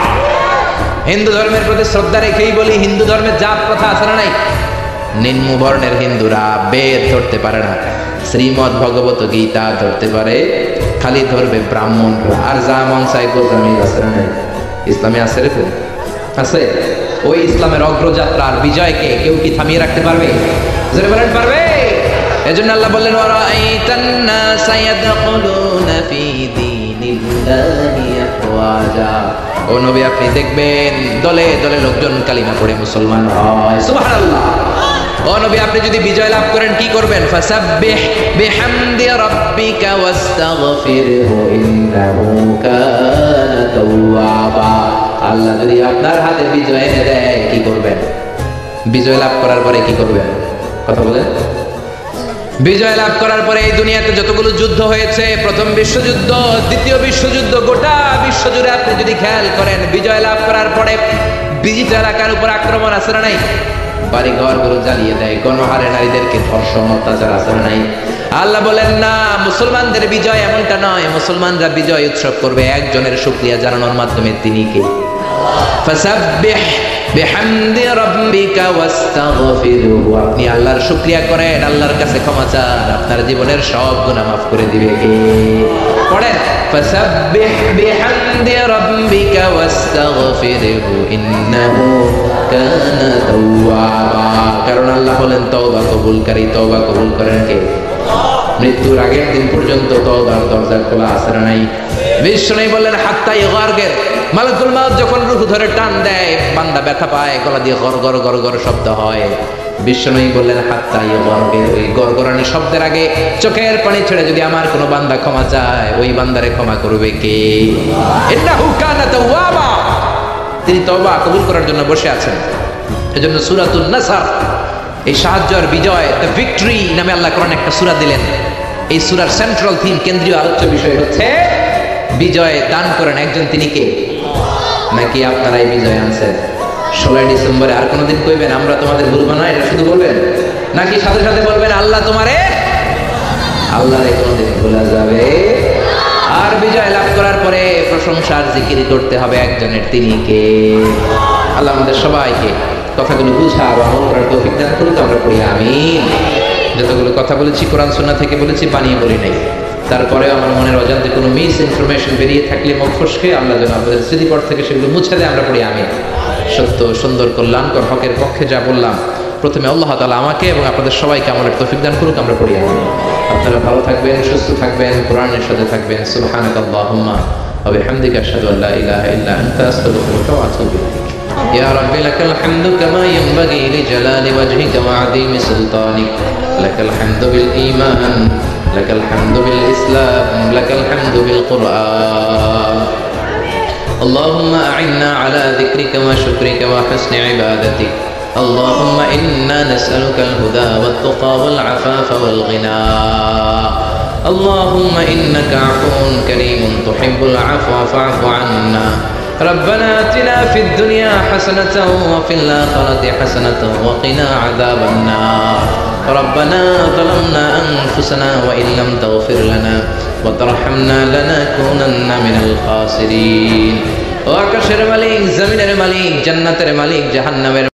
হিন্দু ধর্মের প্রতি শ্রদ্ধা রেখেই বলি, হিন্দু ধর্মের জাত প্রথা আছে না নাই? নিম্ন বর্ণের হিন্দুরা বেদ ধরতে পারে না, শ্রীমদ ভগবত গীতা ধরতে পারে, খালি ধরবে ব্রাহ্মণরা। আর যা মন চাই গোজামিল আছে না নাই? ইসলামে আছে রে? আছে। ওই ইসলামের অগ্রযাত্রার বিজয়কে কেউ কি থামিয়ে রাখতে পারবে? জোরে বলেন পারবে? এজন্য আল্লাহ বললেন ওয়ারাআইতান নাসা ইয়াদখুলুনা ফি দীনিল্লাহি আফওয়াজা। ও নবী আপনি দেখবেন দলে দলে লোকজন কালিমা পড়ে মুসলমান হয়। সুবহানাল্লাহ। ও নবী আপনি যদি বিজয় লাভ করেন কি করবেন? ফাসাব্বিহ বিহামদি রাব্বিকা ওয়াস্তাগফিরহু ইন্নাহু কানা তাওয়াবা। আল্লাহ যদি আপনার হাতে বিজয় এনে দেয় কি করবেন? বিজয় লাভ করার পরে কি করবেন? কথা বলেন। বিজয় লাভ করার পরে এই দুনিয়াতে যতগুলো যুদ্ধ হয়েছে, প্রথম বিশ্বযুদ্ধ, দ্বিতীয় বিশ্বযুদ্ধ, গোটা বিশ্বজুড়ে আপনি যদি খেয়াল করেন, বিজয় লাভ করার পরে বিজিত এলাকার উপর আক্রমণ আছে না নাই? বাড়ি ঘরগুলো জ্বালিয়ে দেয়, গণহারে নারীদেরকে ধর্ষণ, অত্যাচার আছে না নাই? আল্লাহ বলেন না, মুসলমানদের বিজয় এমনটা নয়। মুসলমানরা বিজয় উৎসব করবে একজনের শুকরিয়া জানানোর মাধ্যমে, তিনি কে? ফাসাব্বিহ বিহামদি রাব্বিকা ওয়াস্তাগফিরুহু, আপনি আল্লাহর শুকরিয়া করেন, আল্লাহর কাছে ক্ষমা চান, আপনার জীবনের সব গুনাহ মাফ করে দিবে কে? পড়েন, ফাসাব্বিহ বিহামদি রাব্বিকা ওয়াস্তাগফিরহু ইন্নাহু কানা তাওয়াবা। কারণ আল্লাহ হলেন তওবা কবুলকারী। তওবা কবুল করেন কে? মৃত্যুর আগের দিন পর্যন্ত তওবার দরজা খোলা আছে না নাই? বিশ্বনবী বললেন হাত্তা ইগারগের, মালাকুল মাউত যখন রূহ ধরে টান দেয়, বান্দা ব্যথা পায়, গলা দিয়ে গর গর গর গর শব্দ হয়। বিশ্বনবী বললেন হাত্তা ইগারগের, ওই গরগরানি শব্দের আগে চোখের পানি ছেড়ে যদি আমার কোনো বান্দা ক্ষমা চায়, ওই বান্দারে ক্ষমা করবে কে? ইন্নাহু কানা তাওয়াবা, তিনি তওবা কবুল করার জন্য বসে আছেন। এজন্য সূরাতুন নাসর, এই সাহায্য আর বিজয়, দ্য ভিক্টরি নামে আল্লাহ কোরআনে একটা সূরা দিলেন। এই সূরার সেন্ট্রাল থিম, কেন্দ্রীয় আলোচ্য বিষয় হচ্ছে বিজয় দান করেন একজন, তিনি কে? নাকি আপনারা এই বিজয় আনছেন? 16 ডিসেম্বরে আর কোনোদিন কইবেন আমরা তোমাদের ভুলবো না, এটা শুধু বলবেন? নাকি সাথে সাথে বলবেন আল্লাহ তোমারে, আল্লাহরে কোনোদিন ভোলা যাবে? আর বিজয় লাভ করার পরে প্রশংসার জিকির করতে হবে একজনের, তিনি কে? আল্লাহ আমাদের সবাইকে কথাগুলো বুঝা বা আমল করার তৌফিক দান করুন। আমরা পড়ি আমিন। যতগুলো কথা বলেছি কোরআন সুন্নাহ থেকে বলেছি, বানিয়ে বলি নাই। তারপরেও আমার মনের অজান্তে কোনো মিস ইনফরমেশন বেরিয়ে থাকলে মুখ ফসকে আল্লাহ যেন আমাদের স্মৃতিপট থেকে সেগুলো মুছে দেয়। আমরা পড়ি আমিন। সত্য, সুন্দর, কল্যাণকর, হকের পক্ষে যা বললাম, প্রথমে আল্লাহ তাআলা আমাকে এবং আপনাদের সবাইকে আমলের তৌফিক দান করুক। আমরা পড়ি আমিন। আপনারা ভালো থাকবেন, সুস্থ থাকবেন, কোরআনের সাথে থাকবেন। সুবহানাকাল্লাহুম্মা ওয়া বিহামদিকা আশহাদু আল্লা ইলাহা ইল্লা আনতা আস্তাগফিরুকা ওয়া আতুবু ইলাইক। يا رب لك الحمد كما ينبغي لجلال وجهك وعظيم سلطانك، لك الحمد بالإيمان، لك الحمد بالإسلام، لك الحمد بالقرآن. اللهم أعنا على ذكرك وشكرك وحسن عبادتك. اللهم إنا نسألك الهدى والتقى والعفاف والغنى. اللهم إنك عفو كريم تحب العفو فاعف عنا. ربنا آتنا في الدنيا حسنة وفي الآخرة حسنة وقنا عذاب النار. ربنا ظلمنا أنفسنا وإن لم تغفر لنا وترحمنا لنكونن من الخاسرين. ও আকাশের মালিক, জমিনের মালিক, জান্নাতের মালিক, জাহান্নামের